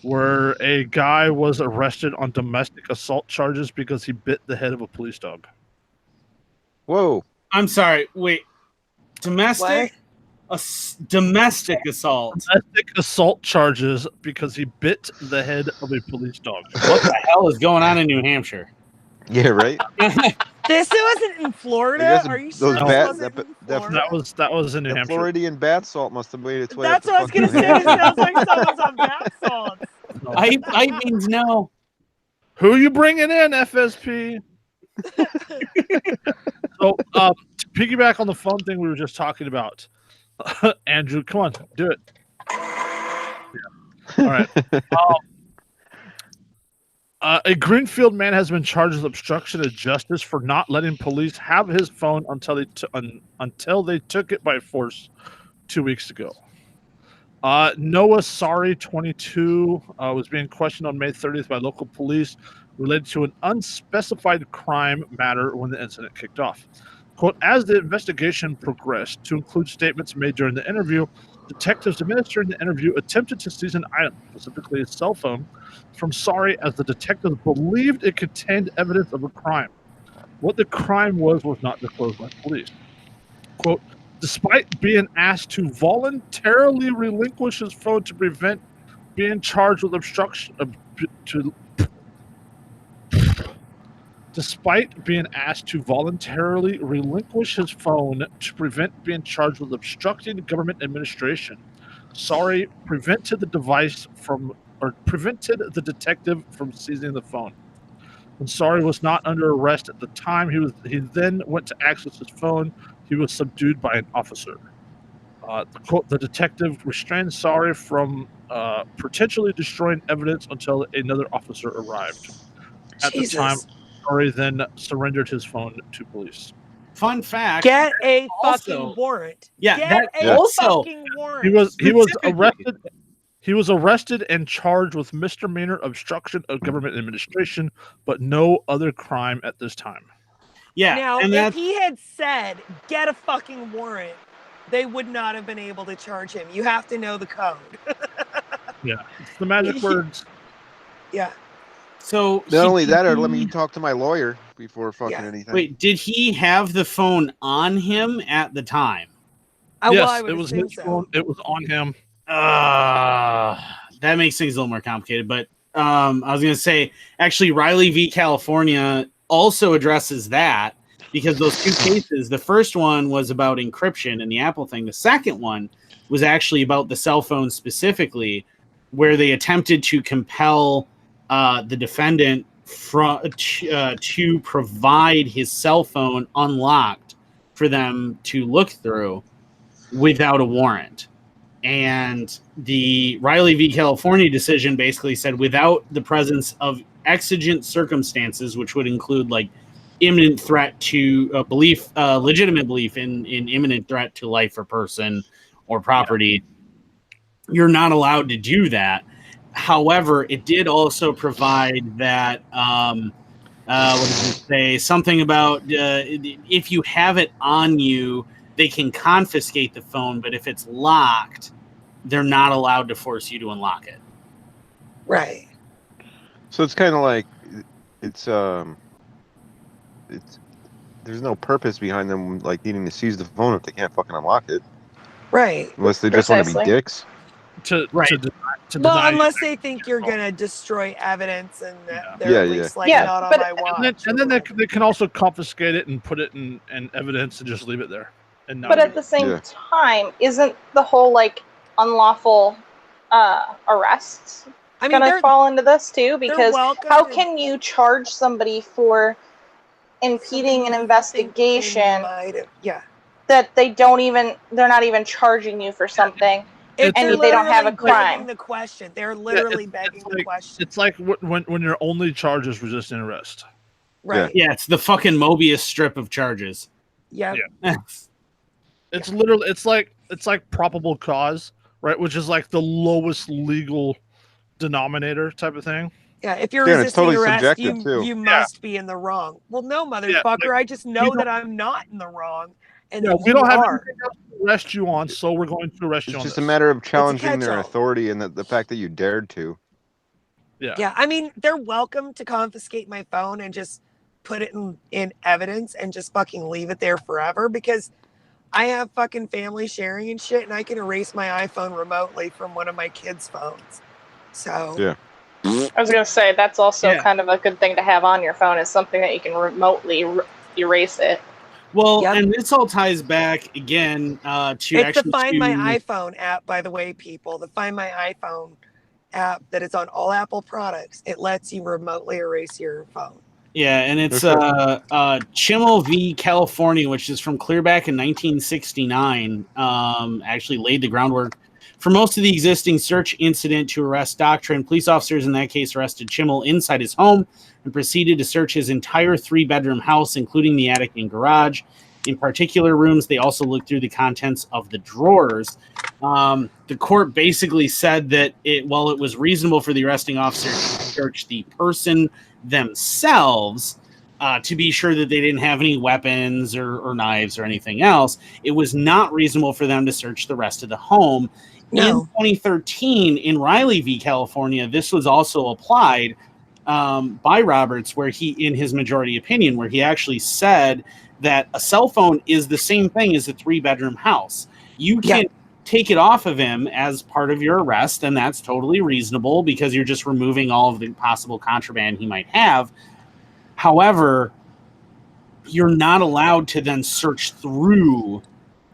where a guy was arrested on domestic assault charges because he bit the head of a police dog. Whoa. I'm sorry. Wait. Domestic domestic assault. Domestic assault charges because he bit the head of a police dog. What the hell is going on in New Hampshire? Yeah, right. This wasn't in Florida. guess Are you those sure this bat- wasn't that- in that- Florida? That was in New The Hampshire. Floridian bath salt must have made its way. That's up what I was to gonna fucking say. It New sounds like someone's on bath salts. I means no. Who you bringing in, FSP? So, to piggyback on the phone thing we were just talking about, Andrew, come on, do it. Yeah. All right. A Greenfield man has been charged with obstruction of justice for not letting police have his phone until they took it by force 2 weeks ago. Noah Sari, 22, was being questioned on May 30th by local police related to an unspecified crime matter when the incident kicked off. Quote, as the investigation progressed to include statements made during the interview, detectives administering the interview attempted to seize an item, specifically a cell phone, from Sari as the detectives believed it contained evidence of a crime. What the crime was not disclosed by police. Quote, despite being asked to voluntarily relinquish his phone to prevent being charged with obstruction Despite being asked to voluntarily relinquish his phone to prevent being charged with obstructing government administration, Sari prevented the detective from seizing the phone. When Sari was not under arrest at the time, he then went to access his phone. He was subdued by an officer. The detective restrained Sari from potentially destroying evidence until another officer arrived. At the time, Sari then surrendered his phone to police. Fun fact. Get a also- fucking warrant. Yeah, Get that a also- fucking warrant. He was Specifically. arrested. He was arrested and charged with misdemeanor obstruction of government administration, but no other crime at this time. Yeah, Now, and if that's he had said, get a fucking warrant, they would not have been able to charge him. You have to know the code. It's the magic words. Yeah. so. Not only that, or let me talk to my lawyer before fucking Yeah. anything. Wait, did he have the phone on him at the time? Well, Yes, I would it was assume his so. phone. It was on him. That makes things a little more complicated. But I was going to say, actually, Riley v. California also addresses that because those two cases, the first one was about encryption and the Apple thing. The second one was actually about the cell phone specifically, where they attempted to compel the defendant to provide his cell phone unlocked for them to look through without a warrant. And the Riley v. California decision basically said without the presence of exigent circumstances, which would include like imminent threat to legitimate belief in imminent threat to life or person or property, you're not allowed to do that. However, it did also provide that what does it say? Something about if you have it on you, they can confiscate the phone, but if it's locked, they're not allowed to force you to unlock it. Right. So it's kind of like it's there's no purpose behind them like needing to seize the phone if they can't fucking unlock it, Right. unless they just want to be Precisely. dicks. To Well, deny unless they think you're going to destroy evidence and that they're Yeah, at yeah. least like Yeah, not on but- my watch. and then they can also confiscate it and put it in evidence and just leave it there. And not But at the same Yeah. time, isn't the whole like unlawful arrests I mean, gonna they're fall into this too? they're Because welcome how to- can you charge somebody for impeding an something you think they investigation might have- Yeah. that they're not even charging you for something? It's And they're they don't have a literally begging crime. The question. They're literally begging the like- question. It's like when your only charge is resisting arrest. Right. Yeah, it's the fucking Mobius strip of charges. Yeah. It's literally it's like probable cause, right? Which is like the lowest legal denominator type of thing. Yeah, if you're Yeah, and it's resisting totally arrest, subjective, too. you must be in the wrong. Well, no, motherfucker. I just know you that I'm not in the wrong, and Yeah, then we you don't have are. anything else to arrest you on, so we're going to arrest you It's on just this. a matter of challenging their catch-all. authority and the fact that you dared to. Yeah, I mean, they're welcome to confiscate my phone and just put it in evidence and just fucking leave it there forever, because I have fucking family sharing and shit, and I can erase my iPhone remotely from one of my kids' phones. So Yeah. I was gonna say that's also Yeah. kind of a good thing to have on your phone, is something that you can remotely erase it. Well, Yep. and this all ties back again to it's actually the Find My iPhone app, by the way, people. The Find My iPhone app that is on all Apple products. It lets you remotely erase your phone. Yeah, and it's For Chimmel v. California, which is from clear back in 1969. Actually laid the groundwork for most of the existing search incident to arrest doctrine. Police officers in that case arrested Chimmel inside his home and proceeded to search his entire 3-bedroom house, including the attic and garage. In particular rooms, they also looked through the contents of the drawers. The court basically said that while it was reasonable for the arresting officer to search the person themselves to be sure that they didn't have any weapons or knives or anything else, it was not reasonable for them to search the rest of the home. No. In 2013, in Riley v. California, this was also applied by Roberts, where he, in his majority opinion, where he actually said that a cell phone is the same thing as a 3-bedroom house. You can take it off of him as part of your arrest, and that's totally reasonable because you're just removing all of the possible contraband he might have. However, you're not allowed to then search through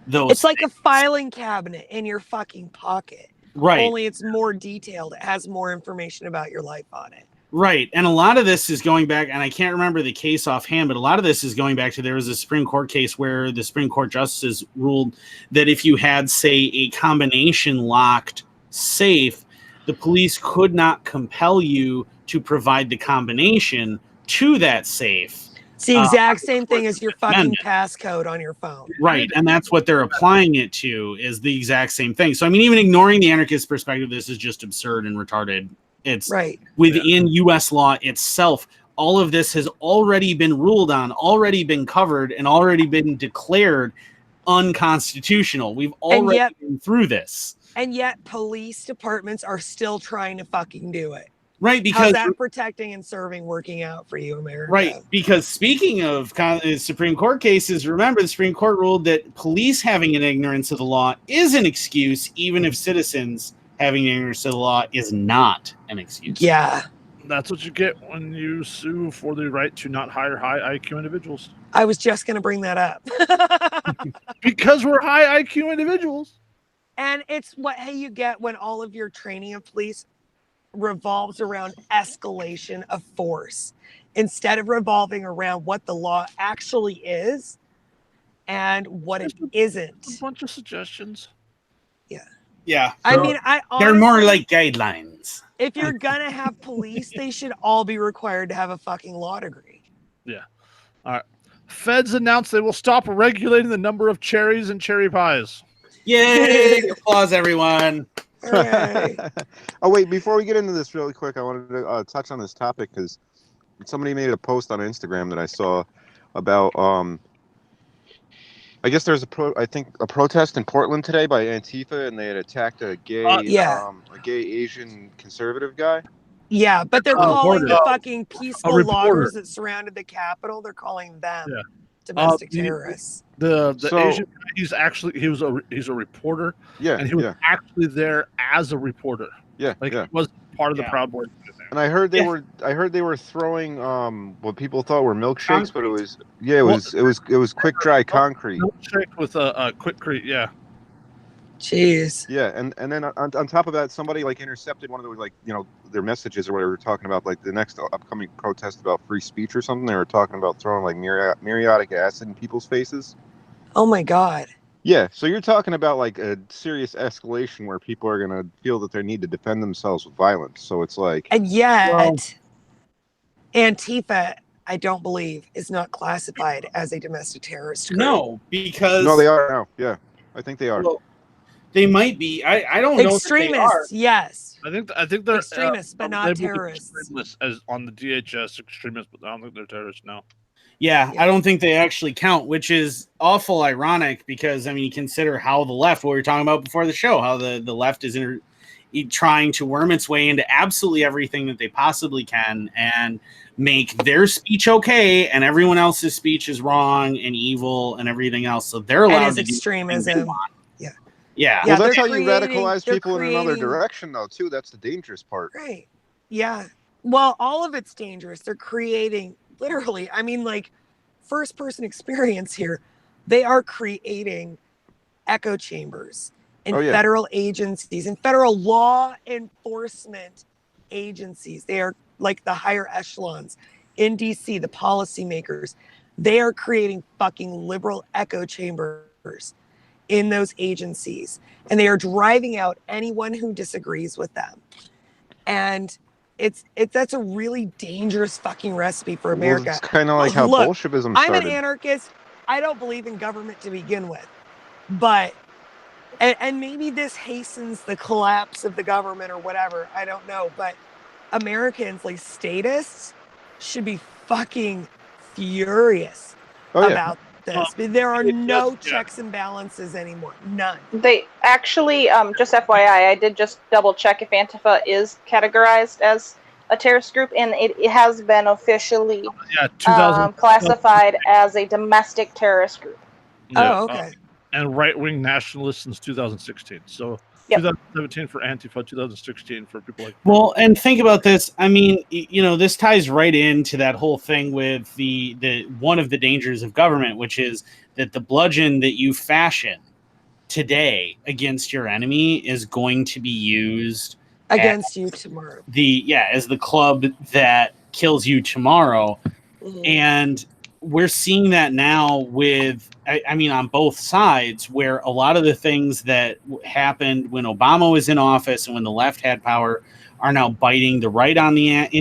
those. It's like a filing cabinet in your fucking pocket. Right. Only it's more detailed. It has more information about your life on it. Right. And a lot of this is going back, and I can't remember the case offhand, but a lot of this is going back to, there was a Supreme Court case where the Supreme Court justices ruled that if you had, say, a combination locked safe, the police could not compel you to provide the combination to that safe. It's the exact same thing as your fucking passcode on your phone. Right. And that's what they're applying it to, is the exact same thing. So, I mean, even ignoring the anarchist perspective, this is just absurd and retarded. It's right. Within U.S. law itself, all of this has already been ruled on, already been covered, and already been declared unconstitutional. We've already been through this. And yet police departments are still trying to fucking do it. Right, because how's that protecting and serving working out for you, America? Right, because speaking of Supreme Court cases, remember the Supreme Court ruled that police having an ignorance of the law is an excuse, even if citizens having an ignorance of the law is not an excuse. Yeah. That's what you get when you sue for the right to not hire high IQ individuals. I was just going to bring that up. Because we're high IQ individuals. And it's what you get when all of your training of police revolves around escalation of force instead of revolving around what the law actually is and what it isn't. A bunch of suggestions. Yeah. I mean, they're more like guidelines. If you're gonna have police, they should all be required to have a fucking law degree. Yeah. All right. Feds announced they will stop regulating the number of cherries and cherry pies. Yay! Applause, everyone. Oh, wait, before we get into this really quick, I wanted to touch on this topic because somebody made a post on Instagram that I saw about I guess there's a protest in Portland today by Antifa, and they had attacked a gay Asian conservative guy. Yeah, but they're calling the fucking peaceful loggers that surrounded the Capitol. They're calling them domestic terrorists. The Asian guy, he's a reporter. Yeah, and he was actually there as a reporter. Yeah, he was part of the Proud Boys. And I heard they were throwing what people thought were milkshakes, but it was quick dry concrete. Milkshake with a quickcrete, yeah. Jeez. Yeah, and then on top of that, somebody intercepted one of those their messages or whatever, talking about the next upcoming protest about free speech or something. They were talking about throwing muriatic acid in people's faces. Oh my God. Yeah, so you're talking about a serious escalation where people are going to feel that they need to defend themselves with violence. So it's and yet, Antifa, I don't believe, is not classified as a domestic terrorist group. No, because they are now. Yeah, I think they are. Well, they might be. I don't know. Extremists, yes. I think they're extremists, but not terrorists. Extremists as on the DHS extremists, but I don't think they're terrorists now. Yeah, Yeah. I don't think they actually count, which is awful ironic because, I mean, you consider how the left, what we were talking about before the show, how the left is trying to worm its way into absolutely everything that they possibly can and make their speech okay and everyone else's speech is wrong and evil and everything else. So they're And allowed it's to do extremism. Yeah. Yeah. Yeah, Well, that's they're how you creating- radicalize they're people in another creating- direction, though, too. That's the dangerous part. Right. Yeah. Well, all of it's dangerous. They're creating, literally, I mean, like, first person experience here. They are creating echo chambers in Oh, yeah. federal agencies and federal law enforcement agencies. They are like the higher echelons in DC, the policymakers. They are creating fucking liberal echo chambers in those agencies, and they are driving out anyone who disagrees with them. And that's a really dangerous fucking recipe for America. Well, it's kind of like how Look, Bolshevism I'm started. an anarchist. I don't believe in government to begin with, but and maybe this hastens the collapse of the government or whatever. I don't know, but Americans, like statists, should be fucking furious Oh, yeah. about this. There are no yeah. checks and balances anymore. None. They actually, just FYI, I did just double check if Antifa is categorized as a terrorist group, and it has been officially Yeah, 2000. classified as a domestic terrorist group. Yeah, Oh, okay. and right-wing nationalists since 2016. So Yep. 2017 for Antifa, 2016 for people like. Well, and think about this. I mean, you know, this ties right into that whole thing with the one of the dangers of government, which is that the bludgeon that you fashion today against your enemy is going to be used Against you tomorrow. as the club that kills you tomorrow. Mhm. And we're seeing that now with, I mean, on both sides, where a lot of the things that happened when Obama was in office and when the left had power are now biting the right in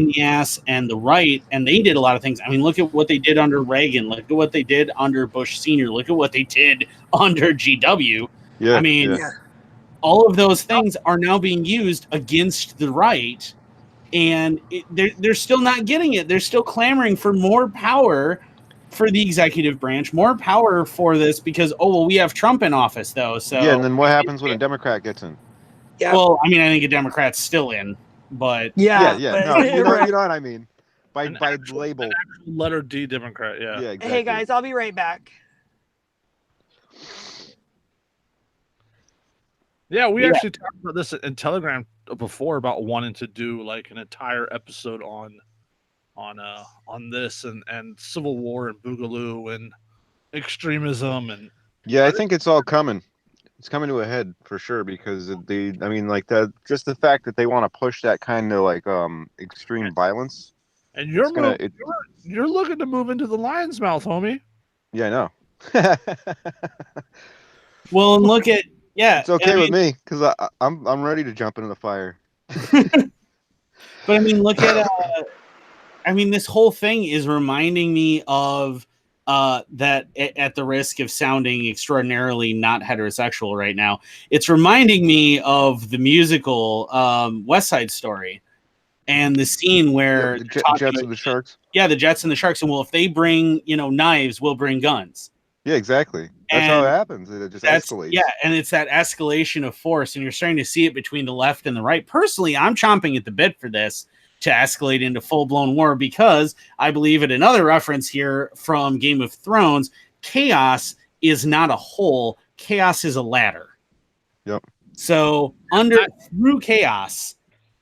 the ass, and the right, and they did a lot of things. I mean, look at what they did under Reagan. Look at what they did under Bush Sr. Look at what they did under GW. Yeah. I mean, yeah. all of those things are now being used against the right, and they're still not getting it. They're still clamoring for more power for the executive branch, more power for this because, oh, well, we have Trump in office, though. So Yeah, and then what happens when a Democrat gets in? Yeah. well, I mean, I think a Democrat's still in, but Yeah. Yeah. but- No, you know, right. you know what I mean. By An label. an actual letter D Democrat. Yeah. Yeah, exactly. Hey guys, I'll be right back. Yeah, we Yeah. actually talked about this in Telegram before about wanting to do like an entire episode on this and Civil War and Boogaloo and extremism and Yeah, I think it's all coming. It's coming to a head for sure because I mean, like that, just the fact that they want to push that kind of like extreme violence. you're It's gonna- you're looking to move into the lion's mouth, homie. Yeah, I know. well, and look at It's okay I with mean, me because I'm ready to jump into the fire. But I mean, look at I mean, this whole thing is reminding me of that at the risk of sounding extraordinarily not heterosexual right now, it's reminding me of the musical West Side Story and the scene where the they're talking Jets about- and the Sharks. yeah, the Jets and the Sharks, and well, if they bring knives, we'll bring guns. Yeah, exactly. That's how And it happens. It just That's escalates. yeah, and it's that escalation of force, and you're starting to see it between the left and the right. Personally, I'm chomping at the bit for this to escalate into full-blown war because I believe in another reference here from Game of Thrones, chaos is not a hole, chaos is a ladder. Yep. So through chaos,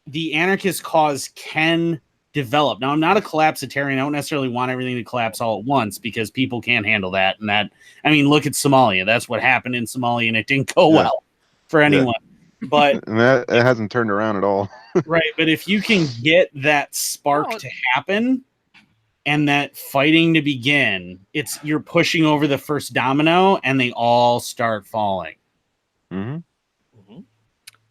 the anarchist cause can develop. Now, I'm not a collapsitarian. I don't necessarily want everything to collapse all at once because people can't handle that. And that, I mean, look at Somalia. That's what happened in Somalia, and it didn't go Yeah. well for anyone. But And that it hasn't turned around at all. right, but if you can get that spark No. to happen and that fighting to begin, you're pushing over the first domino, and they all start falling. Hmm.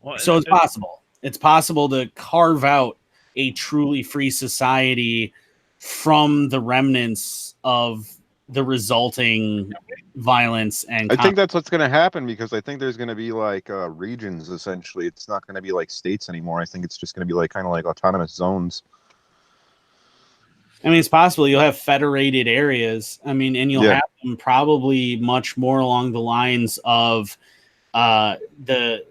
Well, So it's possible. It's possible to carve out a truly free society from the remnants of the resulting violence and I think that's what's going to happen because I think there's going to be like regions essentially. It's not going to be like states anymore. I think it's just going to be like kind of like autonomous zones. I mean, it's possible you'll have federated areas. I mean, and you'll have them probably much more along the lines of the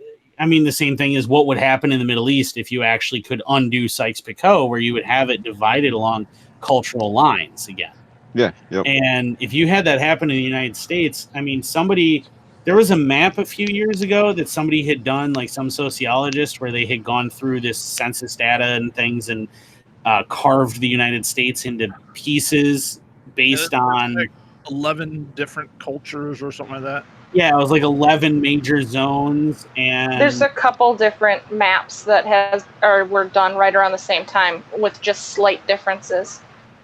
same thing as what would happen in the Middle East if you actually could undo Sykes-Picot, where you would have it divided along cultural lines again. Yeah. Yep. And if you had that happen in the United States, I mean, there was a map a few years ago that somebody had done, like some sociologist, where they had gone through this census data and things and carved the United States into pieces based on like 11 different cultures or something like that. Yeah, it was like 11 major zones, and there's a couple different maps that were done right around the same time with just slight differences.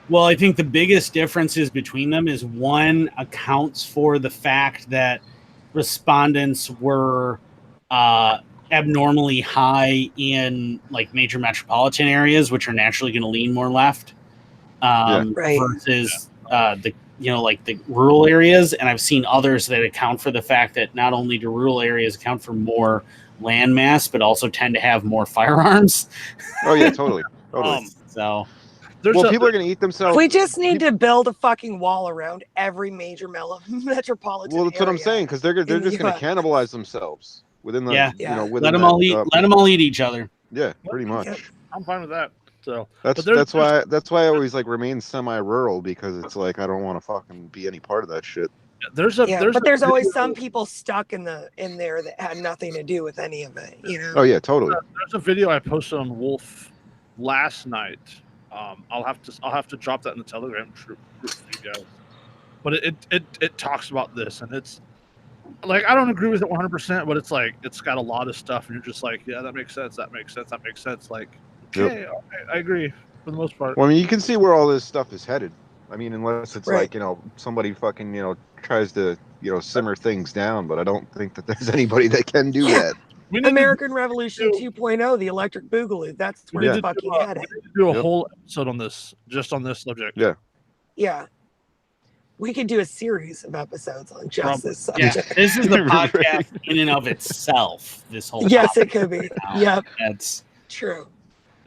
Well, I think the biggest differences between them is one accounts for the fact that respondents were abnormally high in like major metropolitan areas, which are naturally going to lean more left, versus the rural areas. And I've seen others that account for the fact that not only do rural areas account for more land mass, but also tend to have more firearms. Oh yeah, totally. So. People are going to eat themselves. We just need to build a fucking wall around every major metropolitan area. Well, that's what I'm saying, because they're just going to cannibalize themselves within the within let them all eat. Let them all eat each other. Yeah, pretty much. Yep. I'm fine with that. So that's why I always like remain semi-rural, because it's like I don't want to fucking be any part of that shit. There's always some people stuck in there that had nothing to do with any of it. You know. Oh yeah, totally. There's a video I posted on Wolf last night. I'll have to drop that in the Telegram group for you guys. But it talks about this, and it's like I don't agree with it 100%, but it's like it's got a lot of stuff, and you're just like, yeah, that makes sense. That makes sense. That makes sense. Like, okay, I agree for the most part. Well, I mean, you can see where all this stuff is headed. I mean, unless it's like somebody fucking tries to simmer things down, but I don't think that there's anybody that can do that. American Revolution 2.0, the electric boogaloo. That's where it's fucking headed. We need to do a whole episode on this, just on this subject. Yeah. Yeah. We could do a series of episodes on just this subject. Yeah, this is the podcast in and of itself. This whole it could be. Yep. That's true.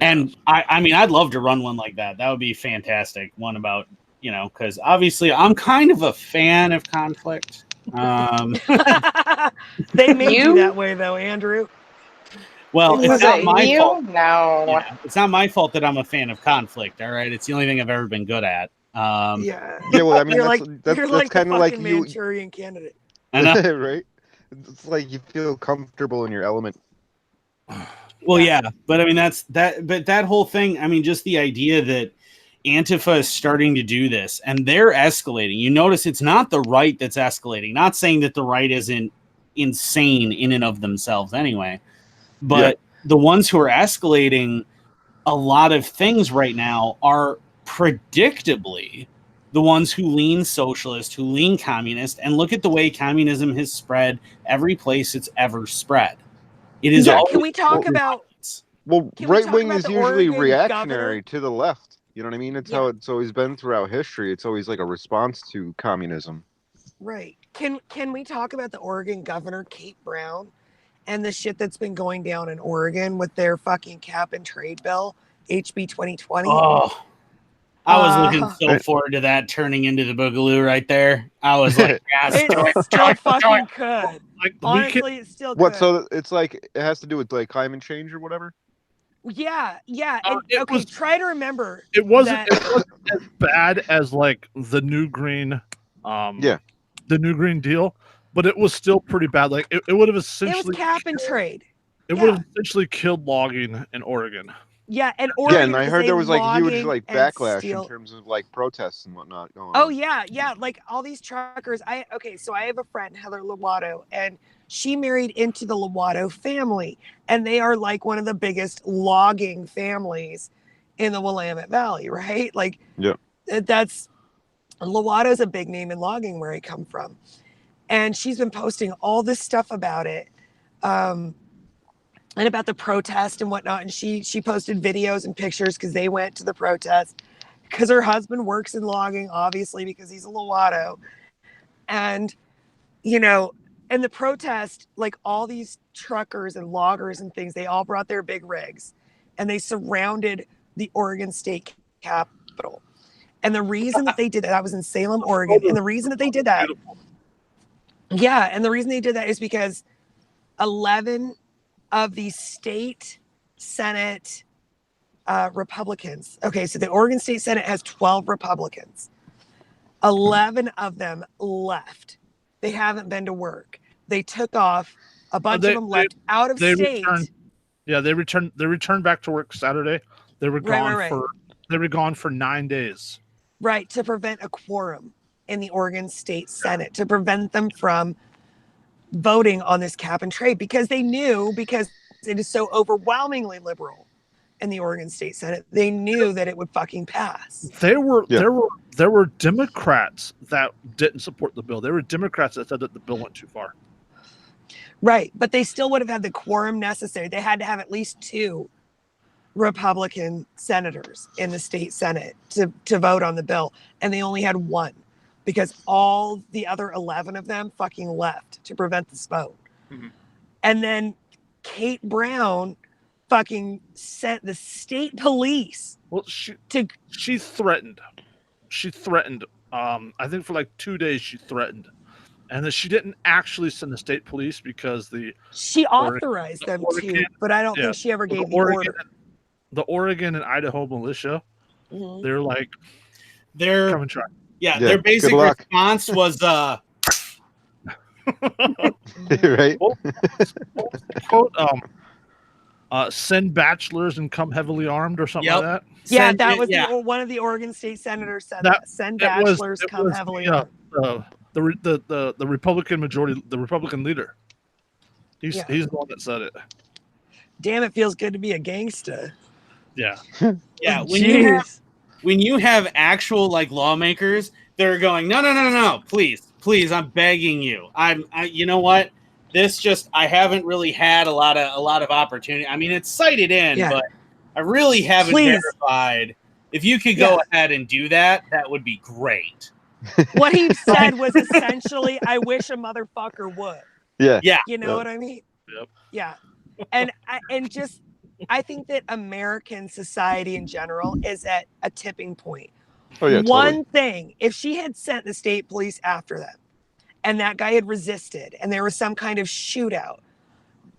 And I mean, I'd love to run one like that. That would be fantastic. One about, because obviously I'm kind of a fan of conflict. They made you that way though, Andrew. Well, it's not my fault. No, it's not my fault that I'm a fan of conflict. All right, it's the only thing I've ever been good at. Yeah. Well, I mean, that's kind of like you, Manchurian Candidate. I know, right? It's like you feel comfortable in your element. Well, yeah, but I mean but that whole thing. I mean, just the idea that Antifa is starting to do this, and they're escalating. You notice it's not the right that's escalating. Not saying that the right isn't insane in and of themselves anyway, but the ones who are escalating a lot of things right now are predictably the ones who lean socialist, who lean communist, and look at the way communism has spread every place it's ever spread. It is all. Can we talk about? Well, right wing is usually reactionary to the left. You know what I mean? It's how it's always been throughout history. It's always like a response to communism. Right. Can we talk about the Oregon governor, Kate Brown, and the shit that's been going down in Oregon with their fucking cap and trade bill, HB 2020? Oh, I was looking so forward to that turning into the boogaloo right there. I was like, it still fucking could. Like, honestly, it still could. What? So it's like it has to do with like climate change or whatever? Yeah. And, try to remember. It wasn't as bad as like the New Green, the New Green deal, but it was still pretty bad. Like it would have essentially. It was cap and trade. It would have essentially killed logging in Oregon. Yeah, and Oregon. Yeah, and I heard there was like huge like backlash in terms of like protests and whatnot going on. Oh yeah, like all these truckers. So I have a friend, Heather Lovato, and she married into the Lovato family, and they are like one of the biggest logging families in the Willamette Valley, right? Like, that's Lovato's a big name in logging where I come from, and she's been posting all this stuff about it. And about the protest and whatnot. And she posted videos and pictures because they went to the protest because her husband works in logging, obviously, because he's a Lovato. And, and the protest, like all these truckers and loggers and things, they all brought their big rigs and they surrounded the Oregon State Capitol. And the reason that they did that, I was in Salem, Oregon, and the reason that they did that, yeah, and the reason they did that is because 11 of the state Senate Republicans. Okay, so the Oregon State Senate has 12 Republicans. 11 of them left. They haven't been to work. They took off. A bunch of them left out of state. They returned back to work Saturday. They were gone they were gone for 9 days. Right, to prevent a quorum in the Oregon State Senate, to prevent them from voting on this cap and trade, because they knew, because it is so overwhelmingly liberal in the Oregon State Senate, they knew that it would fucking pass. There were Democrats that didn't support the bill. There were Democrats that said that the bill went too far. Right, but they still would have had the quorum necessary. They had to have at least 2 Republican senators in the state Senate to vote on the bill, and they only had 1 because all the other 11 of them fucking left to prevent this vote. Mm-hmm. And then Kate Brown fucking sent the state police. Well, she threatened. She threatened. I think for like 2 days she threatened. And then she didn't actually send the state police because she authorized them to, but I don't think she ever gave the order. The Oregon and Idaho militia, they're like, come and try. Yeah, their basic response was, right? Quote, send bachelors and come heavily armed or something like that. Yeah, that was one of the Oregon state senators said that. Send bachelors, come heavily armed. The Republican majority, the Republican leader. He's the one that said it. Damn, it feels good to be a gangsta. Yeah. Yeah. When you have actual like lawmakers, they're going, no, please, I'm begging you. You know what? I haven't really had a lot of opportunity. I mean, it's cited in, but I really haven't verified. If you could go ahead and do that, that would be great. What he said was essentially, I wish a motherfucker would. Yeah. Yeah. You know what I mean? Yep. Yeah. And I think that American society in general is at a tipping point. Oh, yeah, One thing, if she had sent the state police after them and that guy had resisted and there was some kind of shootout,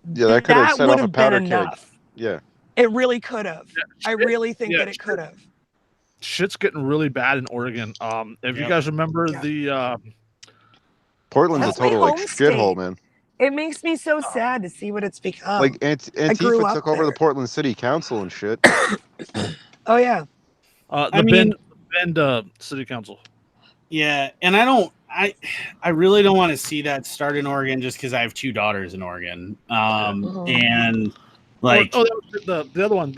that could have set off a powder keg. Enough. Yeah. It really could have. I really think that it could have. Shit's getting really bad in Oregon. If you guys remember the Portland's a total like shithole, man. It makes me so sad to see what it's become. Like Antifa took over the Portland City Council and shit. Oh yeah. The Bend City Council. Yeah, and I really don't want to see that start in Oregon just because I have 2 daughters in Oregon. And like the other one,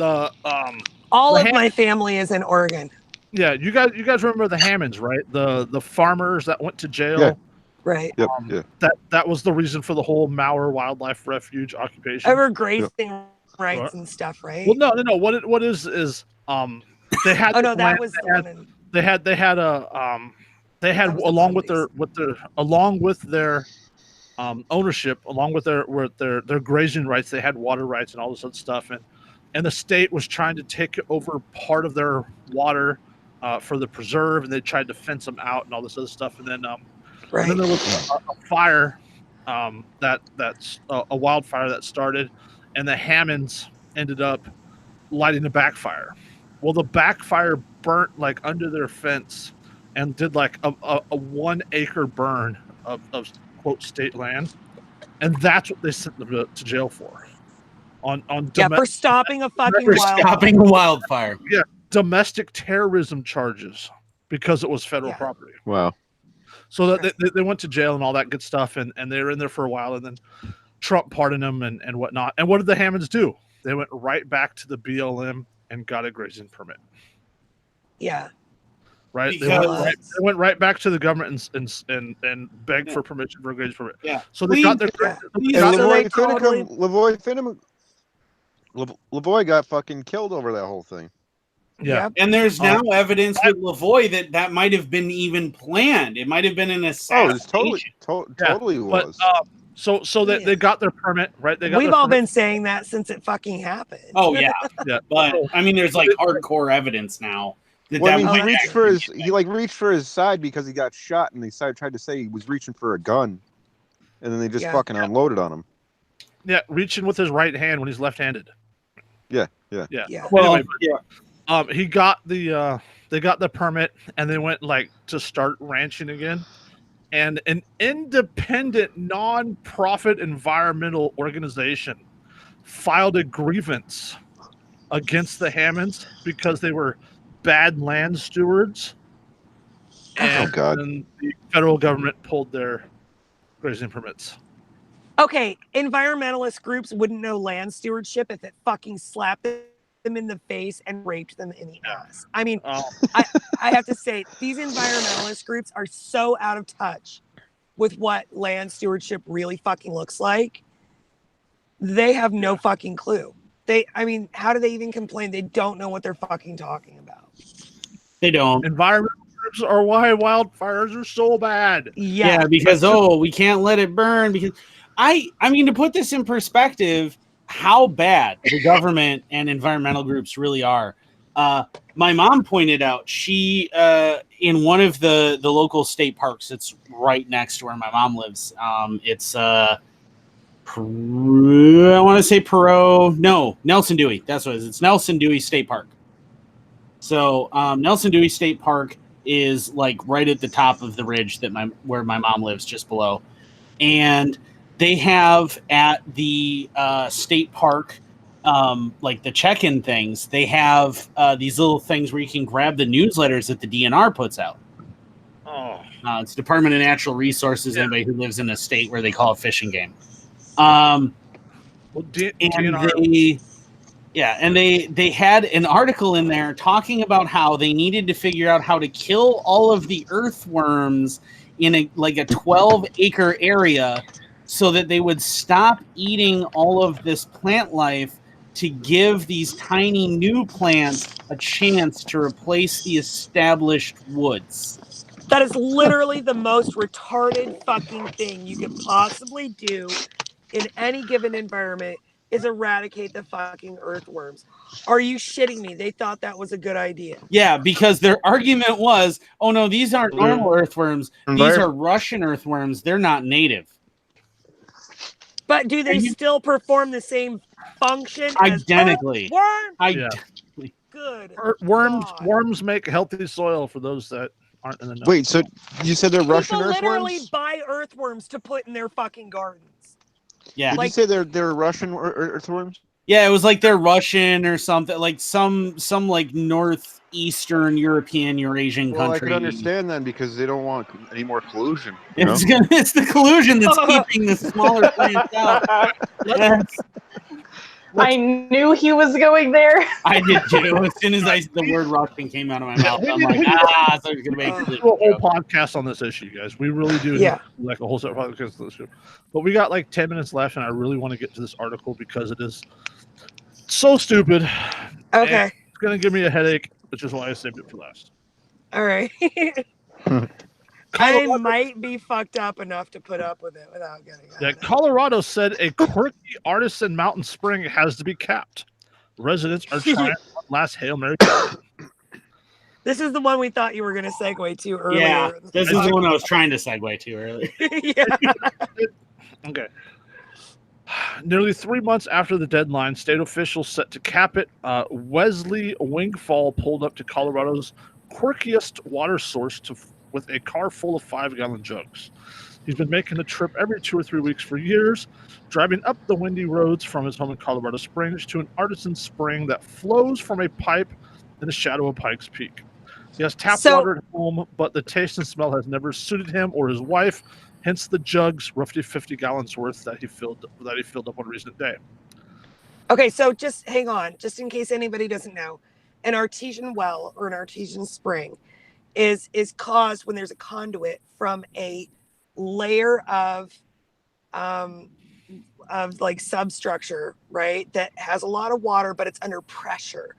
all of my family is in Oregon. Yeah, you guys remember the Hammonds, right? The farmers that went to jail. Yeah. Right. Yep. That was the reason for the whole Mauer Wildlife Refuge occupation. Over grazing rights and stuff, right? Well, no. What is they had? Oh no, that was they had along with their ownership, along with their grazing rights, they had water rights and all this other stuff, and the state was trying to take over part of their water for the preserve, and they tried to fence them out and all this other stuff, and then. And then there was a fire, that's a wildfire that started, and the Hammonds ended up lighting a backfire. Well, the backfire burnt like under their fence, and did like a 1 acre burn of quote state land, and that's what they sent them to jail for. For stopping a fucking wildfire. Yeah, domestic terrorism charges because it was federal property. Wow. So that they went to jail and all that good stuff, and they were in there for a while, and then Trump pardoned them and whatnot. And what did the Hammonds do? They went right back to the BLM and got a grazing permit. Yeah. Right. They went right back to the government and begged for permission for a grazing permit. Yeah. So they got their. Lavoie got fucking killed over that whole thing. Yeah, and there's now evidence with Lavoie that might have been even planned. It might have been an assassination. Oh, it totally was. But, so they got their permit, right? We've all been saying that since it fucking happened. Oh yeah, yeah. But I mean, there's like hardcore evidence now Well, I mean, might he reached for his side because he got shot, and they tried to say he was reaching for a gun, and then they just fucking unloaded on him. Yeah, reaching with his right hand when he's left-handed. Yeah. Well, Anyway, he got the they got the permit, and they went like to start ranching again. And an independent, non-profit environmental organization filed a grievance against the Hammonds because they were bad land stewards. And then the federal government pulled their grazing permits. Okay, environmentalist groups wouldn't know land stewardship if it fucking slapped them in the face and raped them in the ass. I mean, I have to say, these environmentalist groups are so out of touch with what land stewardship really fucking looks like. They have no fucking clue. I mean, how do they even complain? They don't know what they're fucking talking about. They don't. Environmental groups are why wildfires are so bad. Yeah, because we can't let it burn. Because I mean, to put this in perspective, how bad the government and environmental groups really are. My mom pointed out she in one of the local state parks. It's right next to where my mom lives. It's I want to say Perot. No, Nelson Dewey. That's what it is. It's Nelson Dewey State Park. So Nelson Dewey State Park is like right at the top of the ridge where my mom lives, just below. And they have at the state park, like the check-in things, they have these little things where you can grab the newsletters that the DNR puts out. It's Department of Natural Resources. Anybody who lives in a state where they call it fishing game. They had an article in there talking about how they needed to figure out how to kill all of the earthworms in a 12-acre area so that they would stop eating all of this plant life to give these tiny new plants a chance to replace the established woods. That is literally the most retarded fucking thing you could possibly do in any given environment is eradicate the fucking earthworms. Are you shitting me? They thought that was a good idea. Yeah, because their argument was, oh no, these aren't normal earthworms. These are Russian earthworms. They're not native. But do they still perform the same function identically? As worms? Identically. Good. Worms make healthy soil for those that aren't in the know. Wait, so you said they're Russian earthworms? People literally buy earthworms to put in their fucking gardens. Yeah. Did you say they're Russian earthworms? Yeah, it was like they're Russian or something, like some like northeastern European, Eurasian country. Well, I could understand then because they don't want any more collusion. It's the collusion that's keeping the smaller plants out. I knew he was going there. I did too. As soon as the word Russian came out of my mouth, I'm like, so he's gonna make a whole podcast on this issue, guys. We really do. Like a whole set podcast on this issue. But we got like 10 minutes left, and I really want to get to this article because it is so stupid. Okay. It's gonna give me a headache, which is why I saved it for last. All right. I might be fucked up enough to put up with it without getting that. Yeah, Colorado said a quirky artisan mountain spring has to be capped. Residents are trying one last Hail Mary. This is the one we thought you were going to segue to earlier. Yeah, this is the one I was trying to segue to earlier. Okay. Nearly 3 months after the deadline, state officials set to cap it. Wesley Wingfall pulled up to Colorado's quirkiest water source with a car full of 5-gallon jugs. He's been making the trip every 2 or 3 weeks for years, driving up the windy roads from his home in Colorado Springs to an artisan spring that flows from a pipe in the shadow of Pikes Peak. He has tap water at home, but the taste and smell has never suited him or his wife, hence the jugs, roughly 50 gallons worth that he filled up on a recent day. Okay, so just hang on, just in case anybody doesn't know, an artesian well or an artesian spring is caused when there's a conduit from a layer of like substructure, right, that has a lot of water, but it's under pressure.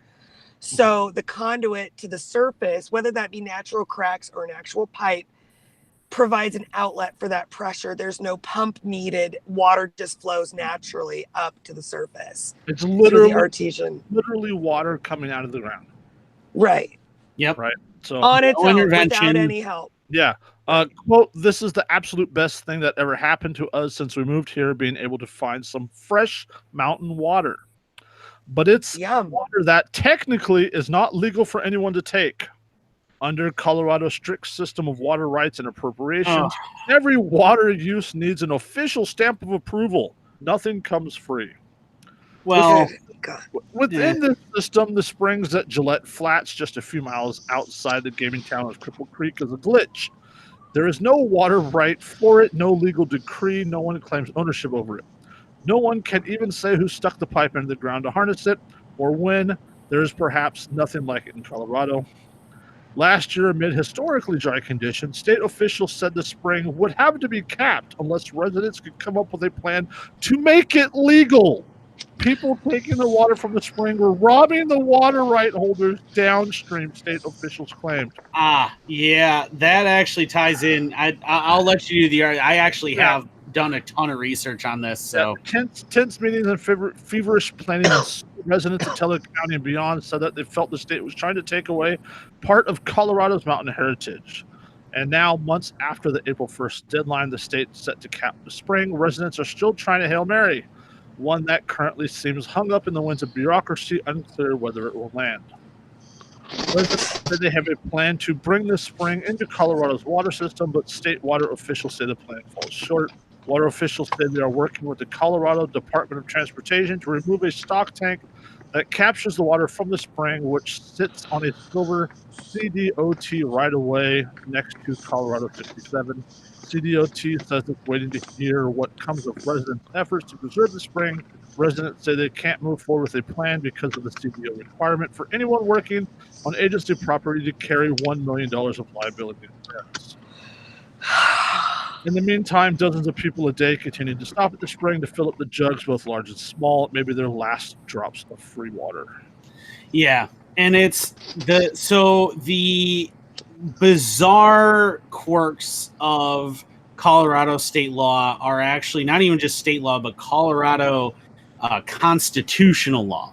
So the conduit to the surface, whether that be natural cracks or an actual pipe, provides an outlet for that pressure. There's no pump needed. Water just flows naturally up to the surface. It's literally artesian. Literally water coming out of the ground. Right. Yep. Right. So On its No own, intervention. without any help. yeah. Quote, this is the absolute best thing that ever happened to us since we moved here, being able to find some fresh mountain water. But it's Yum. water that technically is not legal for anyone to take. Under Colorado's strict system of water rights and appropriations, every water use needs an official stamp of approval. Nothing comes free. Well, Good God. Within this system, the springs at Gillette Flats, just a few miles outside the gaming town of Cripple Creek, is a glitch. There is no water right for it, no legal decree, no one claims ownership over it. No one can even say who stuck the pipe into the ground to harness it, or when. There is perhaps nothing like it in Colorado. Last year, amid historically dry conditions, state officials said the spring would have to be capped unless residents could come up with a plan to make it legal. People taking the water from the spring were robbing the water right holders downstream, state officials claimed. Yeah, that actually ties in. I'll let you do the. I actually have done a ton of research on this. So tense meetings and feverish planning, and residents of Teller County and beyond said that they felt the state was trying to take away part of Colorado's mountain heritage. And now, months after the April 1st deadline, the state set to cap the spring, residents are still trying to Hail Mary, one that currently seems hung up in the winds of bureaucracy, unclear whether it will land. Residents said they have a plan to bring the spring into Colorado's water system, but state water officials say the plan falls short. Water officials say they are working with the Colorado Department of Transportation to remove a stock tank that captures the water from the spring, which sits on a silver CDOT right-of-way next to Colorado 57. CDOT says it's waiting to hear what comes of residents' efforts to preserve the spring. Residents say they can't move forward with a plan because of the CDO requirement for anyone working on agency property to carry $1 million of liability insurance. In the meantime, dozens of people a day continue to stop at the spring to fill up the jugs, both large and small. Maybe their last drops of free water. Yeah, and it's the bizarre quirks of Colorado state law are actually not even just state law, but Colorado constitutional law.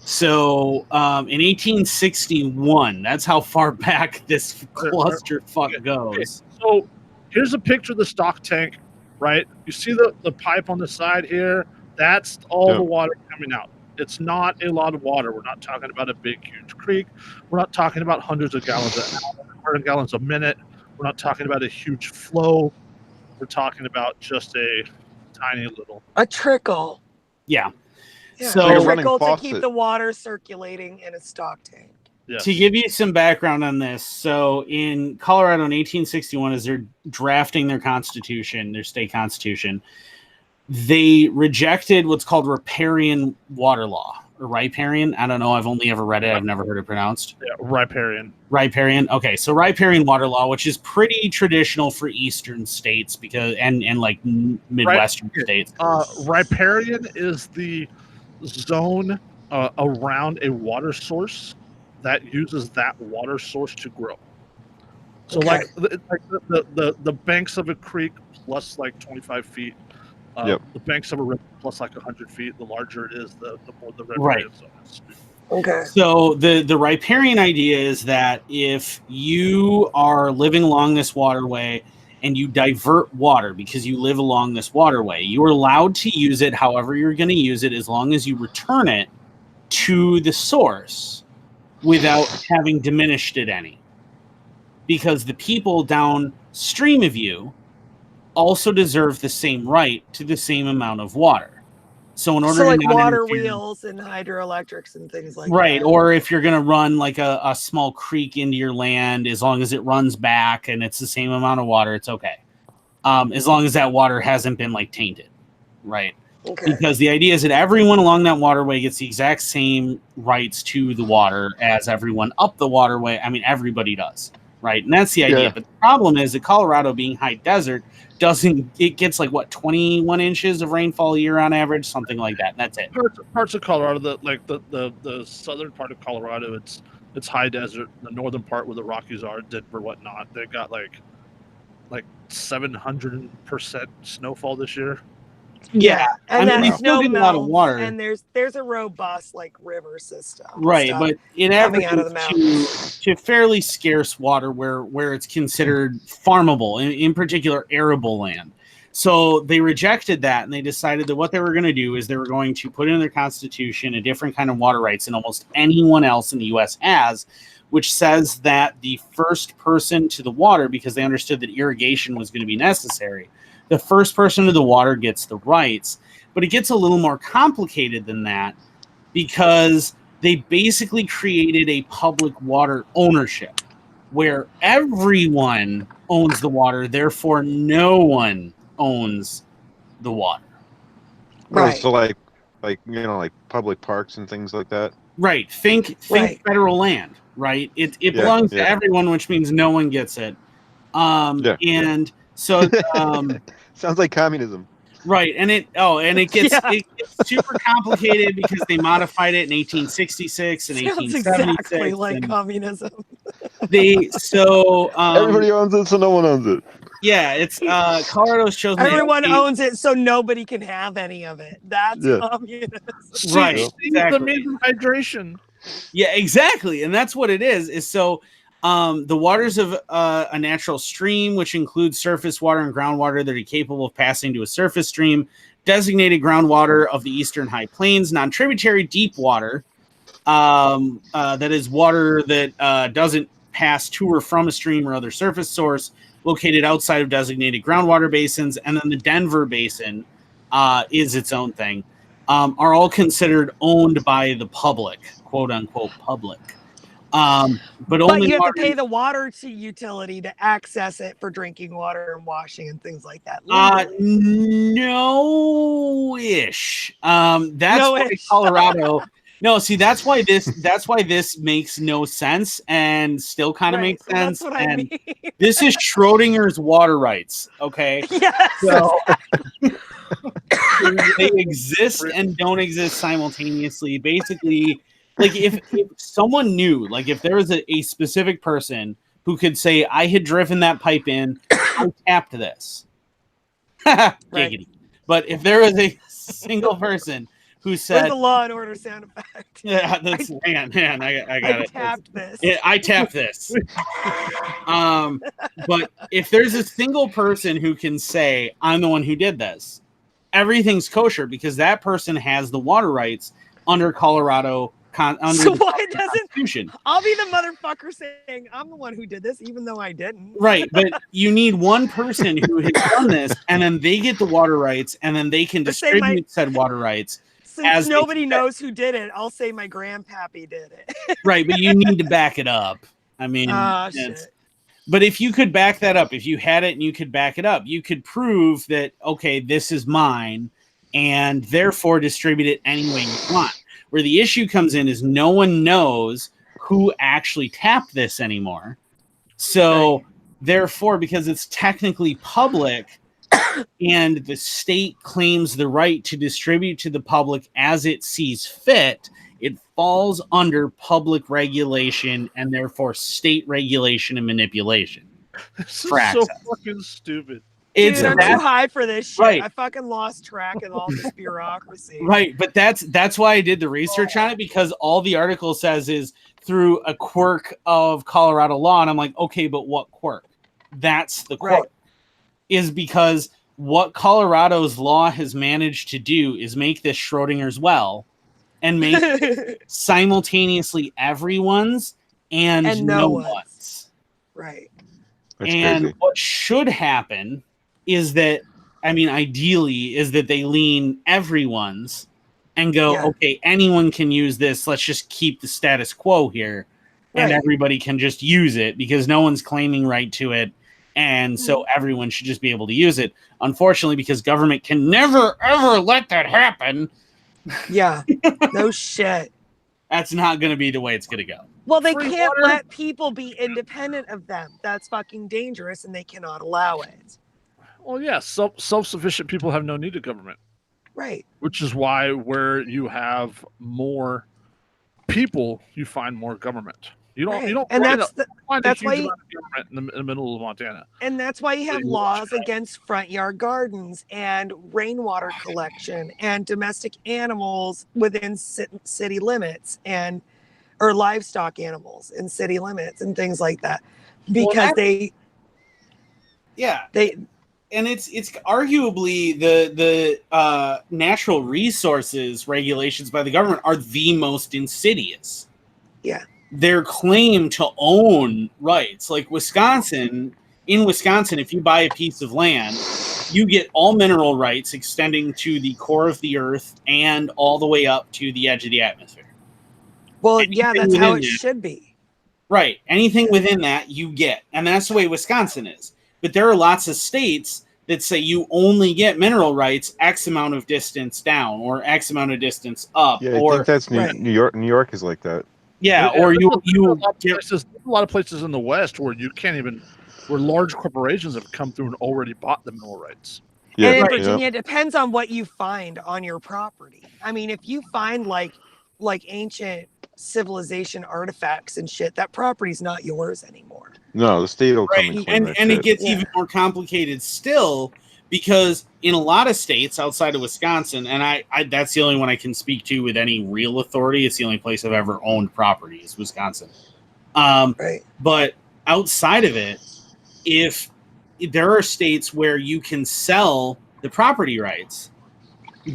So in 1861, that's how far back this clusterfuck goes. So here's a picture of the stock tank, right? You see the pipe on the side here? That's all the water coming out. It's not a lot of water. We're not talking about a big, huge creek. We're not talking about hundreds of gallons an hour, 100 gallons a minute. We're not talking about a huge flow. We're talking about just a tiny little. A trickle. Yeah. So Like a a running trickle to faucet. keep the water circulating in a stock tank. Yes. To give you some background on this, so in Colorado in 1861, as they're drafting their constitution, their state constitution, they rejected what's called riparian water law, or riparian. I don't know. I've only ever read it. I've never heard it pronounced. Yeah, riparian. Riparian. Okay, so riparian water law, which is pretty traditional for eastern states because and like midwestern states. Riparian is the zone around a water source that uses that water source to grow. So Okay. like the banks of a creek plus like 25 feet. The banks of a river plus like 100 feet. The larger it is, the more the riparian zone is. Okay. So the riparian idea is that if you are living along this waterway and you divert water because you live along this waterway, you are allowed to use it however you're going to use it as long as you return it to the source without having diminished it any. Because the people downstream of you also deserve the same right to the same amount of water. So in order So like to not water interfere- wheels and hydroelectrics and things like right, that. or if you're going to run like a small creek into your land, as long as it runs back and it's the same amount of water, it's okay. As long as that water hasn't been like tainted, right? Okay. Because the idea is that everyone along that waterway gets the exact same rights to the water as everyone up the waterway. I mean, everybody does, right? And that's the idea. Yeah. But the problem is that Colorado, being high desert, it gets like what, 21 inches of rainfall a year on average, something like that. And that's it. Parts of Colorado, the southern part of Colorado, it's high desert. The northern part where the Rockies are, Denver, whatnot, they got like 700% snowfall this year. Yeah. And I mean, they that still snow get a lot of melts, water. and there's a robust like river system, and Right, stuff but it coming out of the averages mountains. to fairly scarce water where it's considered farmable, in particular arable land. So they rejected that, and they decided that what they were going to do is they were going to put in their constitution a different kind of water rights than almost anyone else in the U.S. has, which says that the first person to the water, because they understood that irrigation was going to be necessary, the first person to the water gets the rights. But it gets a little more complicated than that, because they basically created a public water ownership where everyone owns the water, therefore no one owns the water. Right. So like like public parks and things like that. Right. Think Right. federal land, right? It belongs to yeah. everyone, which means no one gets it. And so Sounds like communism. right, and it gets it gets super complicated because they modified it in 1866 and Sounds 1876. exactly like and communism. Everybody owns it, so no one owns it. Yeah, it's Colorado's chosen. Everyone owns it, so nobody can have any of it. That's communism. Right, The exactly. means of hydration. Yeah, exactly, and that's what it is. Is so the waters of a natural stream, which includes surface water and groundwater that are capable of passing to a surface stream, designated groundwater of the eastern high plains, non-tributary deep water, that is water that doesn't pass to or from a stream or other surface source located outside of designated groundwater basins, and then the Denver Basin is its own thing, are all considered owned by the public, quote unquote public. But only you have to pay the water to utility to access it for drinking water and washing and things like that. No-ish. That's why Colorado. No, see, that's why this makes no sense and still kind of makes sense. That's what I mean. This is Schrodinger's water rights. Okay. Yes. So they exist and don't exist simultaneously. Basically, like if someone knew, like if there was a specific person who could say, I had driven that pipe in, I tapped this. Giggity. But if there was a single person who said, where's the Law and Order sound effect? Yeah, that's man, I got it. Tapped this. Yeah, I tapped this. But if there's a single person who can say, I'm the one who did this, everything's kosher because that person has the water rights under Colorado. So why doesn't Constitution. I'll be the motherfucker saying I'm the one who did this, even though I didn't. Right, but you need one person who has done this, and then they get the water rights, and then they can distribute said water rights. Since nobody knows who did it, I'll say my grandpappy did it. Right, but you need to back it up. I mean, shit. But if you could back that up, if you had it and you could back it up, you could prove that, okay, this is mine, and therefore distribute it any way you want. Where the issue comes in is no one knows who actually tapped this anymore. So therefore, because it's technically public and the state claims the right to distribute to the public as it sees fit, it falls under public regulation and therefore state regulation and manipulation. This is so fucking stupid. Dude, I'm too high for this shit. Right. I fucking lost track of all this bureaucracy. Right, but that's why I did the research on it, because all the article says is through a quirk of Colorado law, and I'm like, okay, but what quirk? That's the quirk. Is because what Colorado's law has managed to do is make this Schrodinger's well and make it simultaneously everyone's and no one's. Right. That's and crazy. What should happen is that, I mean, ideally, is that they lean everyone's and go, okay, anyone can use this. Let's just keep the status quo here. And everybody can just use it because no one's claiming right to it. And so everyone should just be able to use it. Unfortunately, because government can never, ever let that happen. Yeah. No shit. That's not going to be the way it's going to go. Well, they can't let people be independent of them. That's fucking dangerous, and they cannot allow it. Well, yeah, self-sufficient people have no need of government. Right. Which is why where you have more people, you find more government. You don't Right. you don't And find that's a, find that's a why huge you- amount of government in the middle of Montana. And that's why you have Pretty laws much. against front yard gardens and rainwater collection and domestic animals within city limits and or livestock animals in city limits and things like that, because Yeah, they and it's arguably the natural resources regulations by the government are the most insidious. Yeah. Their claim to own rights, like Wisconsin. In Wisconsin, if you buy a piece of land, you get all mineral rights extending to the core of the earth and all the way up to the edge of the atmosphere. well, Anything yeah, that's how within it that- should be. Right. Anything within that you get. And that's the way Wisconsin is. But there are lots of states that say you only get mineral rights X amount of distance down or X amount of distance up. Yeah, I or think that's Right. New York. New York is like that. yeah, Yeah, or there's you there's a lot of places in the West where you can't even, where large corporations have come through and already bought the mineral rights. Yeah, And in Right. Virginia, it depends on what you find on your property. I mean, if you find like ancient civilization artifacts and shit, that property's not yours anymore. No, the state will come right. and claim And that and it shit. gets Yeah. even more complicated still because in a lot of states outside of Wisconsin, and I that's the only one I can speak to with any real authority. It's the only place I've ever owned property is Wisconsin. Right. But outside of it, if there are states where you can sell the property rights,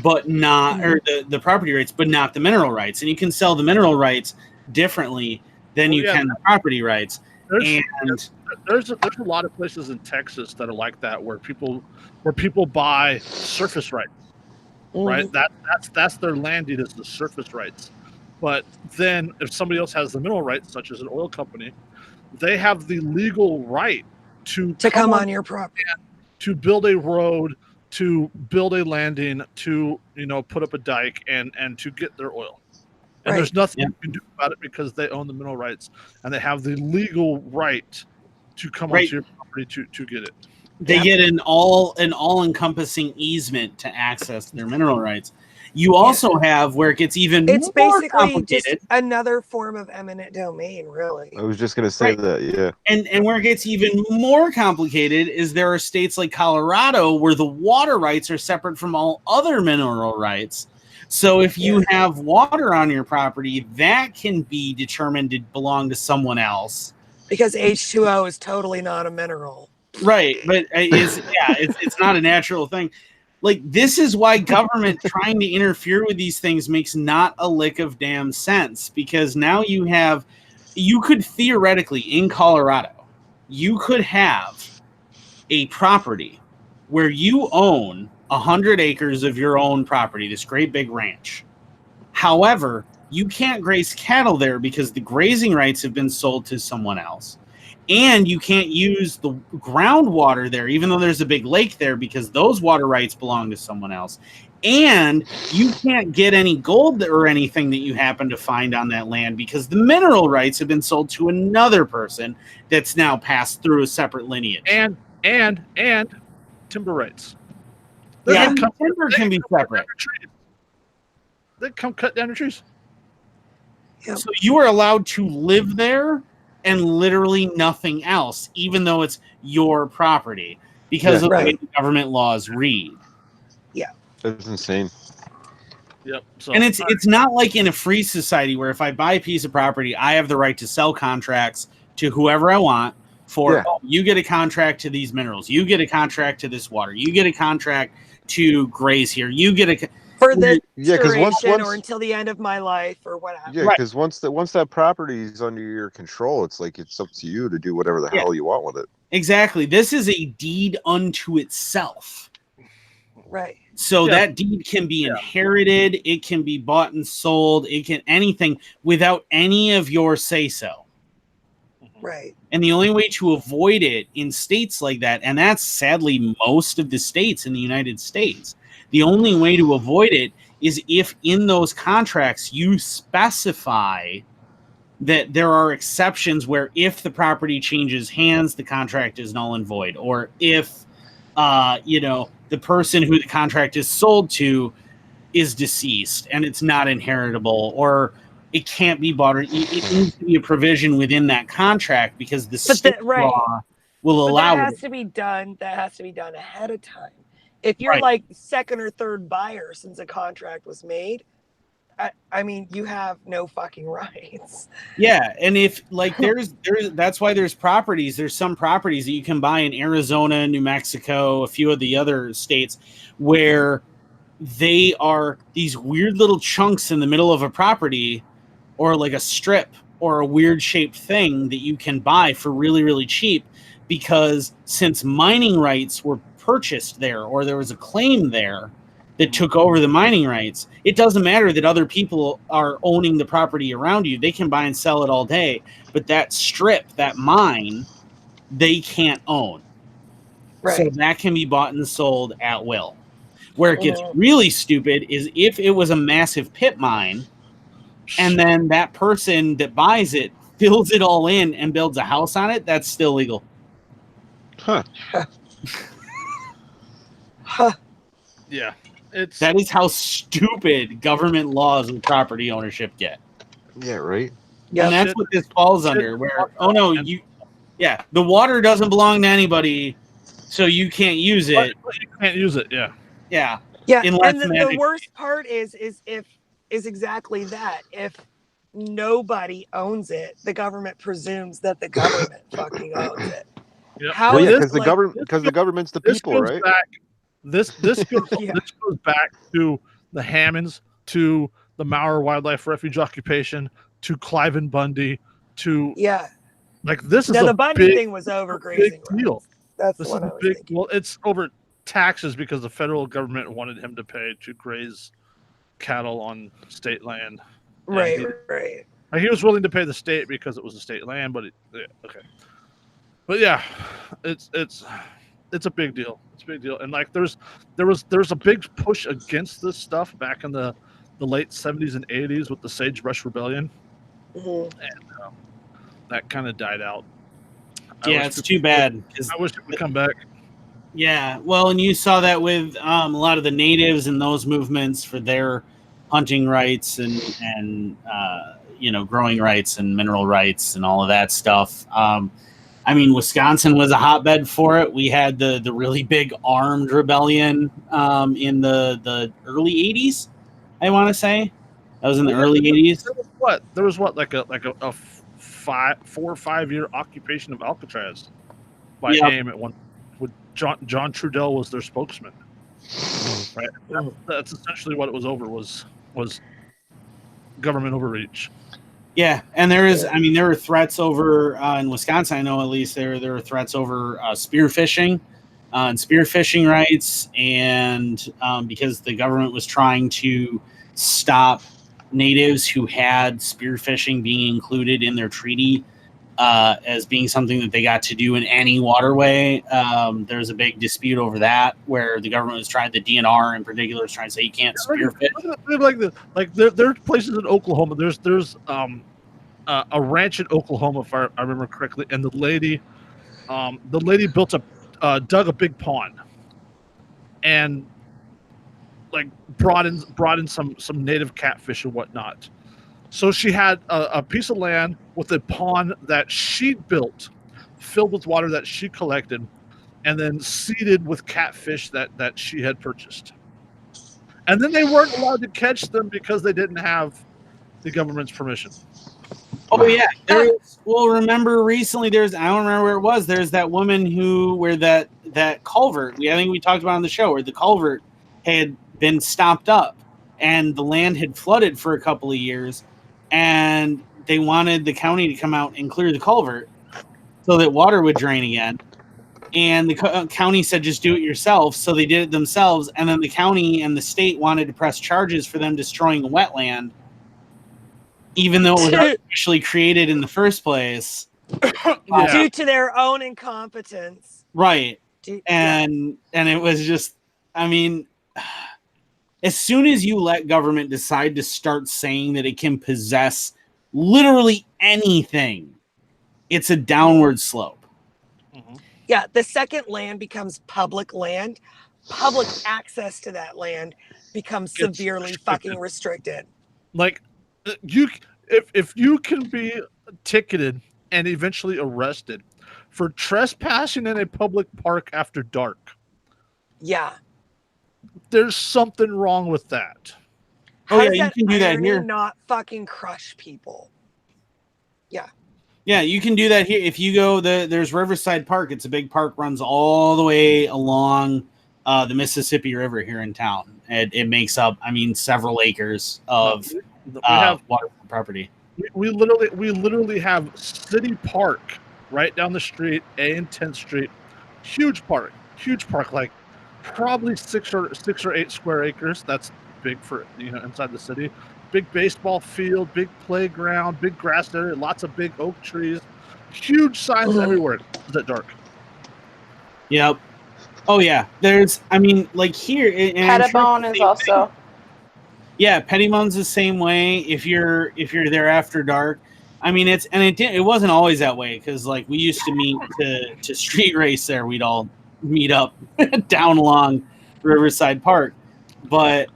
but not or the property rights, but not the mineral rights, and you can sell the mineral rights differently than Oh, you yeah. can the property rights. There's And there's a lot of places in Texas that are like that where people buy surface rights, right? That's their land deed is the surface rights. But then if somebody else has the mineral rights, such as an oil company, they have the legal right to come on your property. to build a road, to build a landing, to put up a dike and to get their oil. And Right. there's nothing you can do about it because they own the mineral rights and they have the legal right to come Right. onto your property to get it. they Yeah. get an all-encompassing easement to access their mineral rights. You also have where it gets even It's more basically complicated. just another form of eminent domain, really. I was just gonna say Right. that. Yeah. And where it gets even more complicated is there are states like Colorado where the water rights are separate from all other mineral rights. So if you have water on your property, that can be determined to belong to someone else. Because H2O is totally not a mineral. Right, but it's not a natural thing. Like, this is why government trying to interfere with these things makes not a lick of damn sense, because now you could theoretically in Colorado, you could have a property where you own 100 acres of your own property, this great big ranch. However, you can't graze cattle there because the grazing rights have been sold to someone else. And you can't use the groundwater there, even though there's a big lake there, because those water rights belong to someone else. And you can't get any gold or anything that you happen to find on that land because the mineral rights have been sold to another person that's now passed through a separate lineage. And timber rights. Yeah, They come- timber they can be come cut separate. down your trees. They come cut down your trees. Yep. So you are allowed to live there and literally nothing else, even though it's your property, because of the way Right. the government laws read. That's insane. Yep. So And it's not like in a free society where if I buy a piece of property, I have the right to sell contracts to whoever I want for, Yeah. oh, you get a contract to these minerals, you get a contract to this water, you get a contract to graze here, you get a... For the Yeah, 'cause once- duration or until the end of my life or whatever. Yeah, Right. because once that property is under your control, it's like it's up to you to do whatever the Yeah. hell you want with it. Exactly. This is a deed unto itself. Right. So Yeah. that deed can be inherited, it can be bought and sold, it can anything without any of your say-so. Right. And the only way to avoid it in states like that, and that's sadly most of the states in the United States, the only way to avoid it is if in those contracts you specify that there are exceptions where if the property changes hands, the contract is null and void, or if the person who the contract is sold to is deceased and it's not inheritable, or it can't be bought. It needs to be a provision within that contract because the state law will allow that has it. to be done. That has to be done ahead of time. If you're like second or third buyer since a contract was made, I mean, you have no fucking rights. Yeah, and if like there's that's why there's some properties that you can buy in Arizona, New Mexico, a few of the other states where they are these weird little chunks in the middle of a property or like a strip or a weird shaped thing that you can buy for really, really cheap because since mining rights were purchased there or there was a claim there that took over the mining rights, it doesn't matter that other people are owning the property around you. They can buy and sell it all day, but that strip, that mine, they can't own. So that can be bought and sold at will. Where it gets really stupid is if it was a massive pit mine and then that person that buys it fills it all in and builds a house on it, that's still legal. Huh. Yeah. That is how stupid government laws and property ownership get. Yeah, right. Yeah, and that's what this falls under. Where the water doesn't belong to anybody, so you can't use it. You can't use it. Yeah. Yeah. And the worst part is exactly that. If nobody owns it, the government presumes that the government fucking owns it. Yep. How? Because the government's the people, right? This goes back to the Hammonds, to the Maur Wildlife Refuge occupation, to Clive and Bundy, to like this is the Bundy thing was over grazing deal. That's this what is I was big. thinking. Well, it's over taxes because the federal government wanted him to pay to graze cattle on state land. Right. He was willing to pay the state because it was a state land, but But yeah, it's a big deal. It's a big deal, and like there's a big push against this stuff back in the late 70s and 80s with the Sagebrush Rebellion, and that kind of died out. Yeah, it's too bad. I wish it would come back. Yeah, well, and you saw that with a lot of the natives and those movements for their hunting rights and growing rights and mineral rights and all of that stuff. I mean, Wisconsin was a hotbed for it. We had the really big armed rebellion in the early 80s, I want to say. That was in the early 80s. There was like a 4 or 5 year occupation of Alcatraz by AIM at one. With John Trudell was their spokesman. Right. That's essentially what it was over was government overreach. Yeah, and there were threats over in Wisconsin. I know at least there were threats over spearfishing and spearfishing rights, and because the government was trying to stop natives who had spearfishing being included in their treaty as being something that they got to do in any waterway. There was a big dispute over that, where the government was trying, the DNR in particular, was trying to say you can't spearfish. There are places in Oklahoma. There's a ranch in Oklahoma, if I remember correctly, and the lady built dug a big pond, and like brought in some native catfish and whatnot. So she had a piece of land with a pond that she built, filled with water that she collected, and then seeded with catfish that she had purchased. And then they weren't allowed to catch them because they didn't have the government's permission. Oh yeah. Remember recently I don't remember where it was. There's that woman where that culvert, I think we talked about on the show, where the culvert had been stopped up and the land had flooded for a couple of years. And they wanted the county to come out and clear the culvert so that water would drain again. And the county said, just do it yourself. So they did it themselves. And then the county and the state wanted to press charges for them destroying a wetland, even though it was actually created in the first place. Due to their own incompetence. Right. And it was just, I mean... As soon as you let government decide to start saying that it can possess literally anything, it's a downward slope. Mm-hmm. Yeah, the second land becomes public land. Public access to that land becomes severely fucking restricted. Like you if you can be ticketed and eventually arrested for trespassing in a public park after dark, Yeah. there's something wrong with that. How Oh, yeah, does you that can do that irony here. not fucking crush people? Yeah, you can do that here. If you go, there's Riverside Park. It's a big park, runs all the way along the Mississippi River here in town. It makes up, several acres of We have waterfront property. we literally have City Park right down the street, A and 10th Street. Huge park, like probably 6 or 8 square acres. That's big for inside the city. Big baseball field, big playground, big grass area, lots of big oak trees, huge signs everywhere. Is it dark? Yep. Oh yeah. There's, like here, and I'm sure Pettibone it's is the same also. thing. Yeah, Pettibone's the same way. If you're there after dark, it wasn't always that way because like we used to meet to street race there. We'd all meet up down along Riverside Park, but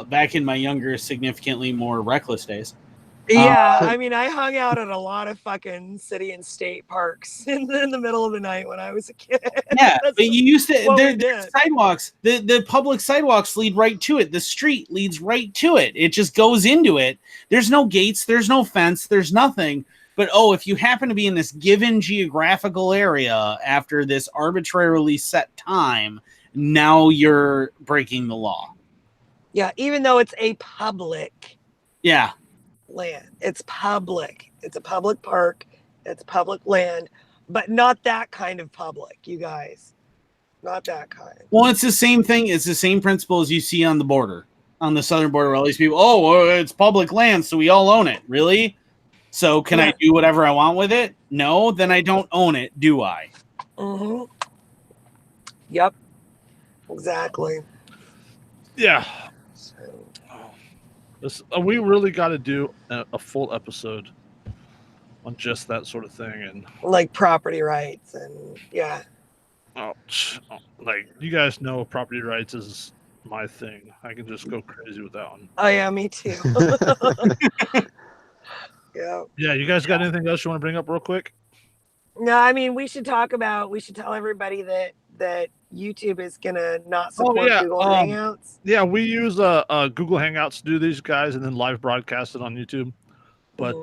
back in my younger, significantly more reckless days. Yeah, I hung out at a lot of fucking city and state parks in the middle of the night when I was a kid. Yeah, but you used to. what we There's did. sidewalks. The public sidewalks lead right to it. The street leads right to it. It just goes into it. There's no gates. There's no fence. There's nothing. But if you happen to be in this given geographical area after this arbitrarily set time, now you're breaking the law. Yeah, even though it's a public Yeah. land. It's public. It's a public park. It's public land, but not that kind of public, you guys. Not that kind. Well, it's the same thing. It's the same principle as you see on the border, on the southern border. Where all these people, it's public land, so we all own it. Really? So can I do whatever I want with it? No, then I don't own it, do I? Mm-hmm. Yep. Exactly. Yeah. We really got to do a full episode on just that sort of thing, and like property rights and like you guys know, property rights is my thing. I can just go crazy with that one. Oh yeah, me too. Yeah. Yeah, you guys got anything else you want to bring up real quick? No, we should tell everybody that YouTube is gonna not support Google Hangouts. Yeah, we use Google Hangouts to do these guys, and then live broadcast it on YouTube. But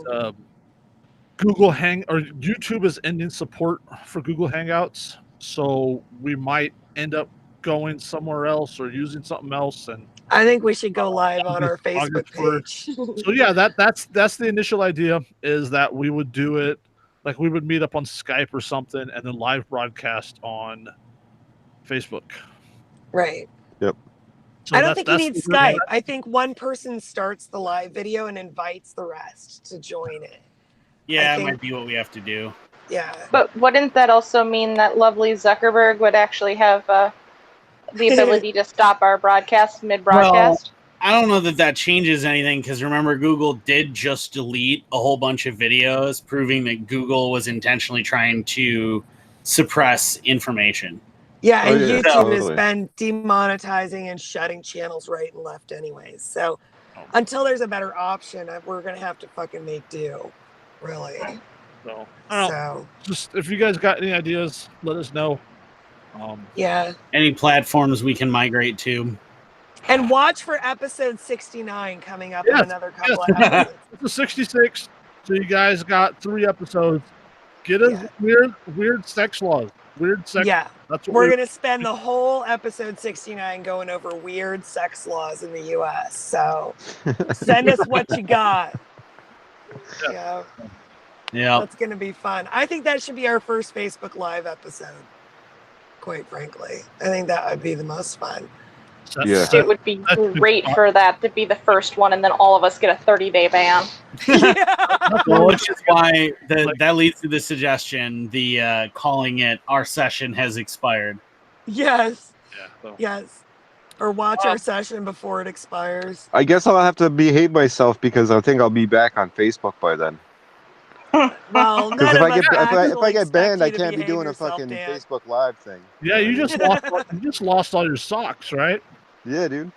YouTube is ending support for Google Hangouts, so we might end up going somewhere else or using something else. And I think we should go live on our Facebook page. So yeah, that's the initial idea, is that we would do it like we would meet up on Skype or something, and then live broadcast on Facebook. Right. Yep. So I don't think you need Skype. I think one person starts the live video and invites the rest to join it. Yeah, it might be what we have to do. Yeah. But wouldn't that also mean that lovely Zuckerberg would actually have the ability to stop our broadcast mid-broadcast? Well, I don't know that changes anything, because remember, Google did just delete a whole bunch of videos proving that Google was intentionally trying to suppress information. Yeah, and YouTube has been demonetizing and shutting channels right and left anyways. So until there's a better option, we're going to have to fucking make do, really. So just if you guys got any ideas, let us know. Any platforms we can migrate to. And watch for episode 69 coming up in another couple of episodes. It's 66, so you guys got 3 episodes. Get us weird sex laws. Weird sex. Yeah. That's what we're going to spend the whole episode 69 going over weird sex laws in the U.S. So send us what you got. Yeah. That's going to be fun. I think that should be our first Facebook Live episode, quite frankly. I think that would be the most fun. Yeah. It would be great for that to be the first one, and then all of us get a 30-day ban. Well, which is why that leads to the suggestion, the calling it "our session has expired." Yes. Yes. Or watch our session before it expires. I guess I'll have to behave myself because I think I'll be back on Facebook by then. Well, because if I get banned, I can't be doing a fucking Facebook Live thing. Yeah, you just lost all your socks, right? Yeah, dude.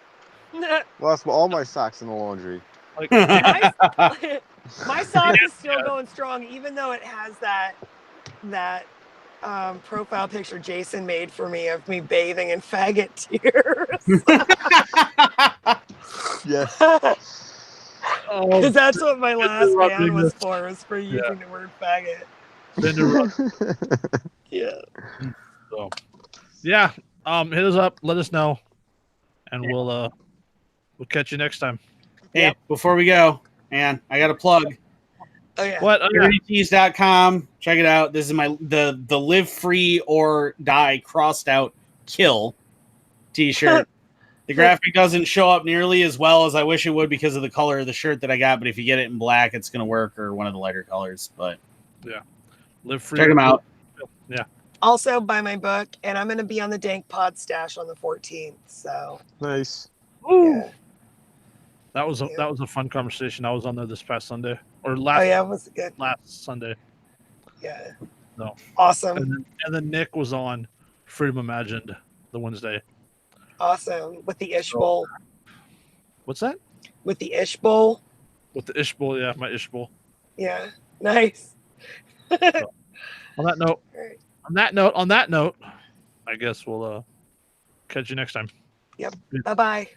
Lost all my socks in the laundry. Like, My sock is still going strong, even though it has that profile picture Jason made for me of me bathing in faggot tears. Yes. Oh, Because that's what my last Rod ban was Bigness. for, was for using the word faggot. Bender Rod. Yeah. So, yeah. Hit us up. Let us know, and we'll catch you next time. Hey, Yep. before we go, man, I got a plug. Oh yeah. What? Oh, yeah. CharityTees.com. Check it out. This is the live free or die crossed out kill t-shirt. The graphic doesn't show up nearly as well as I wish it would because of the color of the shirt that I got, but if you get it in black, it's gonna work, or one of the lighter colors. But Live free. check them out. Yeah. Also buy my book, and I'm going to be on the Dank Pod Stash on the 14th. So Nice. yeah. That was a fun conversation. I was on there this past Sunday or last. Oh yeah, it was good. Last Sunday. Yeah. No. Awesome. And then Nick was on Freedom Imagined the Wednesday. Awesome. With the Ish Bowl. What's that? With the Ish Bowl. With the Ish Bowl, yeah, my Ish Bowl. Yeah. Nice. On that note, Right. on that note, I guess we'll catch you next time. Yep. Bye-bye.